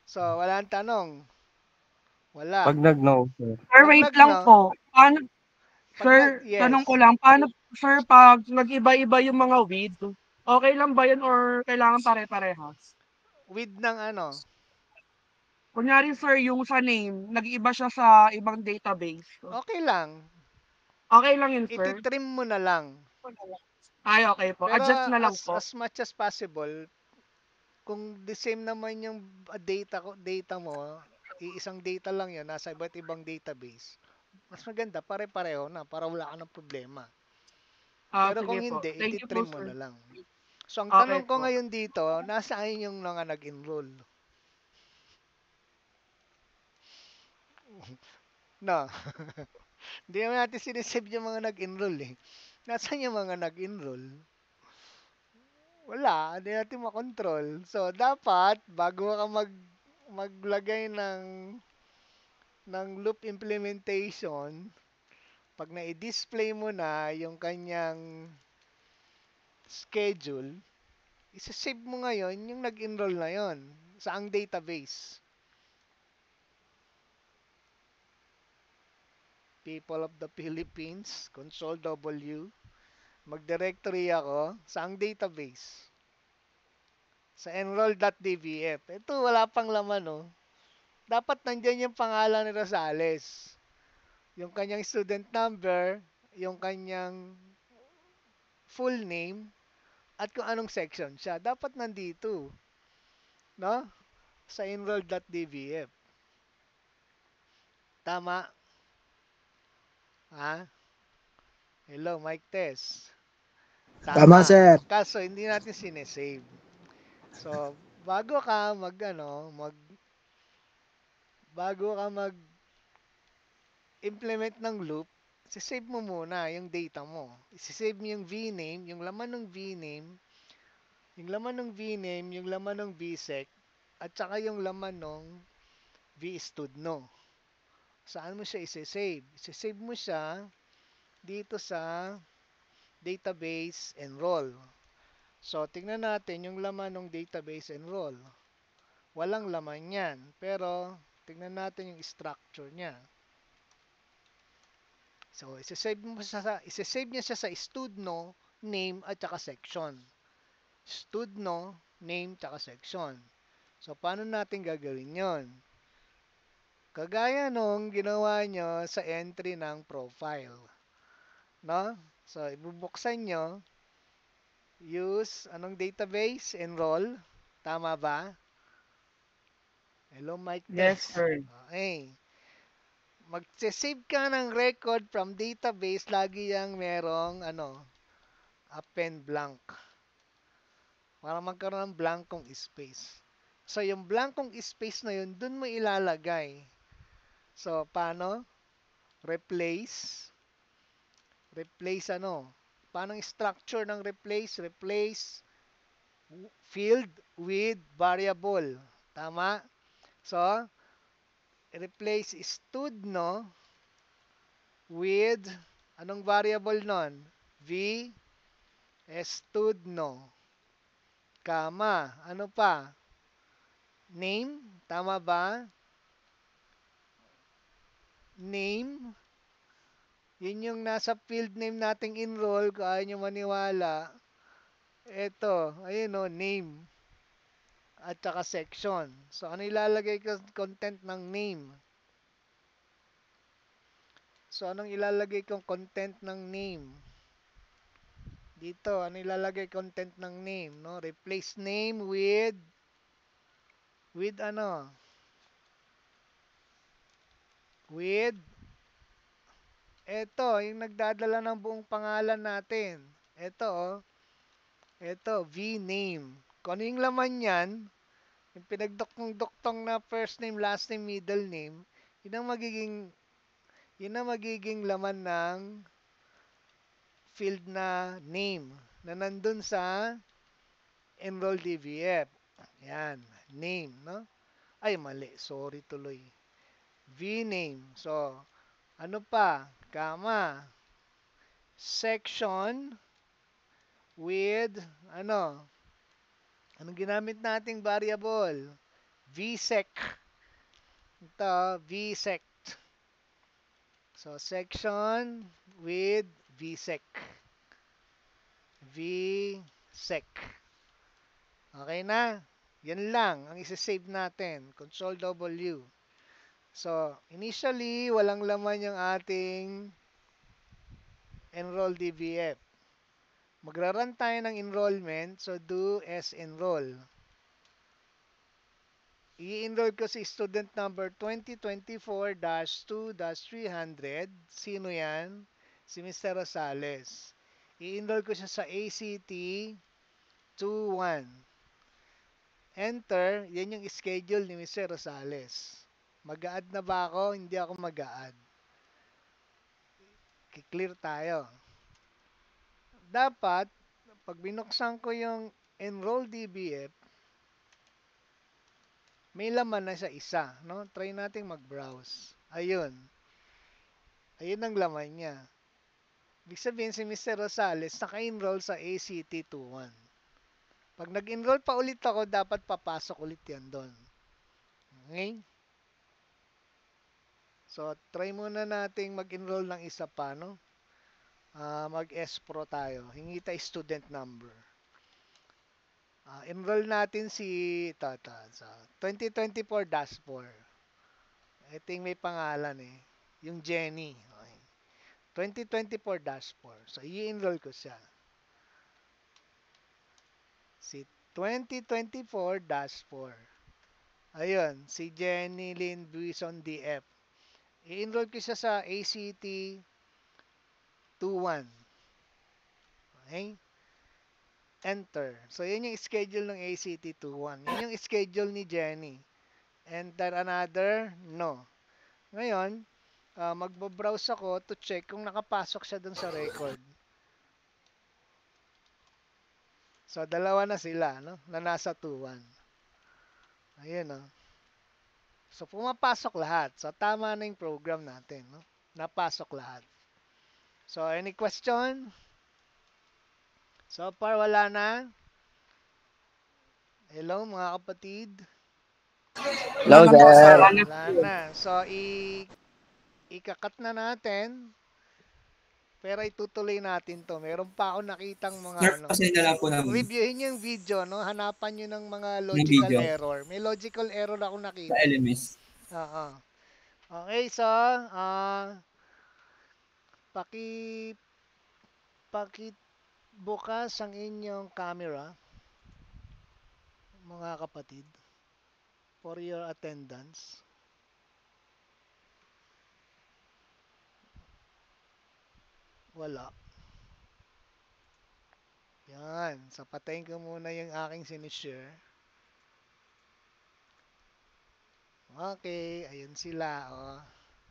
Speaker 1: So, wala ang tanong. Wala.
Speaker 7: Pag nag-no, sir.
Speaker 5: Sir,
Speaker 1: Pag
Speaker 5: wait lang
Speaker 1: nag-no,
Speaker 5: po. Paano,
Speaker 1: pag
Speaker 5: sir,
Speaker 1: nag-yes,
Speaker 5: tanong ko lang, paano, sir, pag nag-iba-iba yung mga width, okay lang ba yun or kailangan pare-parehas?
Speaker 1: with ng ano,
Speaker 5: Kunyari, sir, yung sa name, nag-iiba siya sa ibang database.
Speaker 1: okay lang.
Speaker 5: Okay lang yun, sir?
Speaker 1: Ititrim mo na lang.
Speaker 5: Ay, okay po.
Speaker 1: Pero
Speaker 5: Adjust na lang po.
Speaker 1: as much as possible, kung the same naman yung data mo, iisang data lang yun, nasa iba't ibang database, mas maganda, pare-pareho na, para wala ka ng problema. Pero kung
Speaker 5: Sige po.
Speaker 1: hindi,
Speaker 5: Thank you po,
Speaker 1: ititrim mo
Speaker 5: sir.
Speaker 1: na lang. So, ang
Speaker 5: Okay
Speaker 1: tanong ko
Speaker 5: po.
Speaker 1: ngayon dito, nasaan yung mga nag-enroll? No. Hindi naman natin sinisave yung mga nag-enroll eh. Nasaan yung mga nag-enroll? Wala, hindi natin makontrol. So, dapat, bago ka maglagay ng loop implementation, pag na-display mo na yung kanyang schedule, isa-save mo ngayon yung nag-enroll na yon sa ang database. People of the Philippines, Control W, mag-directory ako sa ang database. Sa enroll.dbf. Ito, wala pang laman, no? Dapat nandyan yung pangalan ni Rosales. Yung kanyang student number, yung kanyang full name, at kung anong section siya. Dapat nandito. No? Sa enroll.dbf. Tama? Ha? Hello, mic test.
Speaker 4: Tama, sir.
Speaker 1: Kaso, hindi natin sinesave. So, bago ka implement ng loop, sisave mo muna yung data mo. Isisave mo yung vname, yung laman ng vname, yung laman ng vname, yung laman ng vsec, at saka yung laman ng vStudno. Saan mo siya isi-save? Isi-save mo siya dito sa database enroll. So, tingnan natin yung laman ng database enroll. Walang laman yan. Pero, tingnan natin yung structure niya. So, isi-save niya siya sa studno, name, at saka section. Studno, name, tsaka section. So, paano natin gagawin yon? Kagaya nung ginawa nyo sa entry ng profile. No? So, ibubuksan nyo, use, anong database? Enroll. Tama ba? Hello, Mike
Speaker 5: Yes,
Speaker 1: Test.
Speaker 5: sir.
Speaker 1: Okay. Mag-save ka ng record from database, lagi yang merong, append blank. Para magkaroon ng blankong space. So, yung blankong space na yun, dun mo ilalagay. So, paano? Replace. Replace Paano yung structure ng replace? Replace field with variable. Tama? So, replace studno with, anong variable nun? V studno. Kama. Ano pa? Name. Tama ba? Name. Yun yung nasa field name nating enroll. Kung ayaw nyo maniwala. Ito. Ayun name. At saka section. So, ano ilalagay ko content ng name? So, anong ilalagay kong content ng name? Dito, ano ilalagay content ng name? No? Replace name with ano? With ito, yung nagdadala ng buong pangalan natin. Ito, ito, vname. Kung ano yung laman yan, yung pinagdoktong-doktong na first name, last name, middle name, yun ang magiging laman ng field na name na nandun sa enroll DVF. Yan, name, no? Ay, mali. Sorry tuloy. vname. So, ano pa? Kama. Section with, anong ginamit nating variable? vsec. Ito, vsec. So, section with vsec. vsec. Okay na? Yan lang ang isa-save natin. Control W. So, initially, walang laman yung ating enroll DVF. Magra-run tayo ng enrollment. So, do enroll. I-enroll ko si student number 2024-2-300. Sino yan? Si Mr. Rosales. I-enroll ko siya sa ACT 21. Enter. Yan yung schedule ni Mr. Rosales. Mag-a-add na ba ako? Hindi ako mag-a-add. Clear tayo. Dapat, pag binuksan ko yung enroll DBF, may laman na sa isa. No? Try natin mag-browse. Ayun. Ayun ang laman niya. Ibig sabihin si Mr. Rosales naka-enroll sa ACT 21. Pag nag-enroll pa ulit ako, dapat papasok ulit yan doon. Okay? So, try muna nating mag-enroll ng isa pa, no? Mag-S-Pro tayo. Hingi tayo student number. Enroll natin si Tata sa 2024-4. Ito yung may pangalan yung Jenny. Okay. 2024-4. So, i-enroll ko siya. Si 2024-4. Ayun, si Jenny Lynn Buison DF. I-enroll ko siya sa ACT 21. Okay? Enter. So, yun yung schedule ng ACT 21. Yun yung schedule ni Jenny. Enter another? No. Ngayon, magbabrowse ako to check kung nakapasok siya dun sa record. So, dalawa na sila, no? Na nasa 21. Ayun, no? So, pumapasok lahat. So, tama na yung program natin. No? Napasok lahat. So, any question? So far, wala na. Hello, mga kapatid.
Speaker 2: Hello,
Speaker 5: Wala na po,
Speaker 2: sir.
Speaker 1: Wala na. So, ikakat na natin. Pero itutuloy natin to. Meron pa ako nakitang mga
Speaker 2: pasensya lang po namin
Speaker 1: reviewin yung video, no? Hanapan nyo ng mga
Speaker 2: ng
Speaker 1: logical
Speaker 2: video
Speaker 1: error. May logical error ako
Speaker 2: sa
Speaker 1: nakita.
Speaker 2: LMS.
Speaker 1: Oo. Okay, so, bukas ang inyong camera, mga kapatid, for your attendance. Wala. Yan. So, patayin ko muna yung aking sinishare. Okay. Ayun sila. Oh.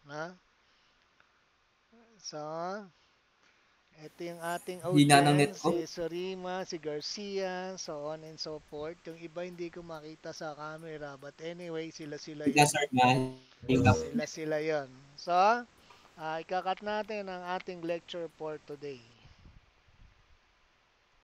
Speaker 1: Na? So, ito yung ating
Speaker 2: Hina ng net
Speaker 1: audience.
Speaker 2: ko.
Speaker 1: Si Sorima, si Garcia, so on and so forth. Yung iba hindi ko makita sa camera. But anyway, sila-sila yun.
Speaker 2: Sir, mahina.
Speaker 1: Sila-sila yun. So, ikakat natin ang ating lecture for today.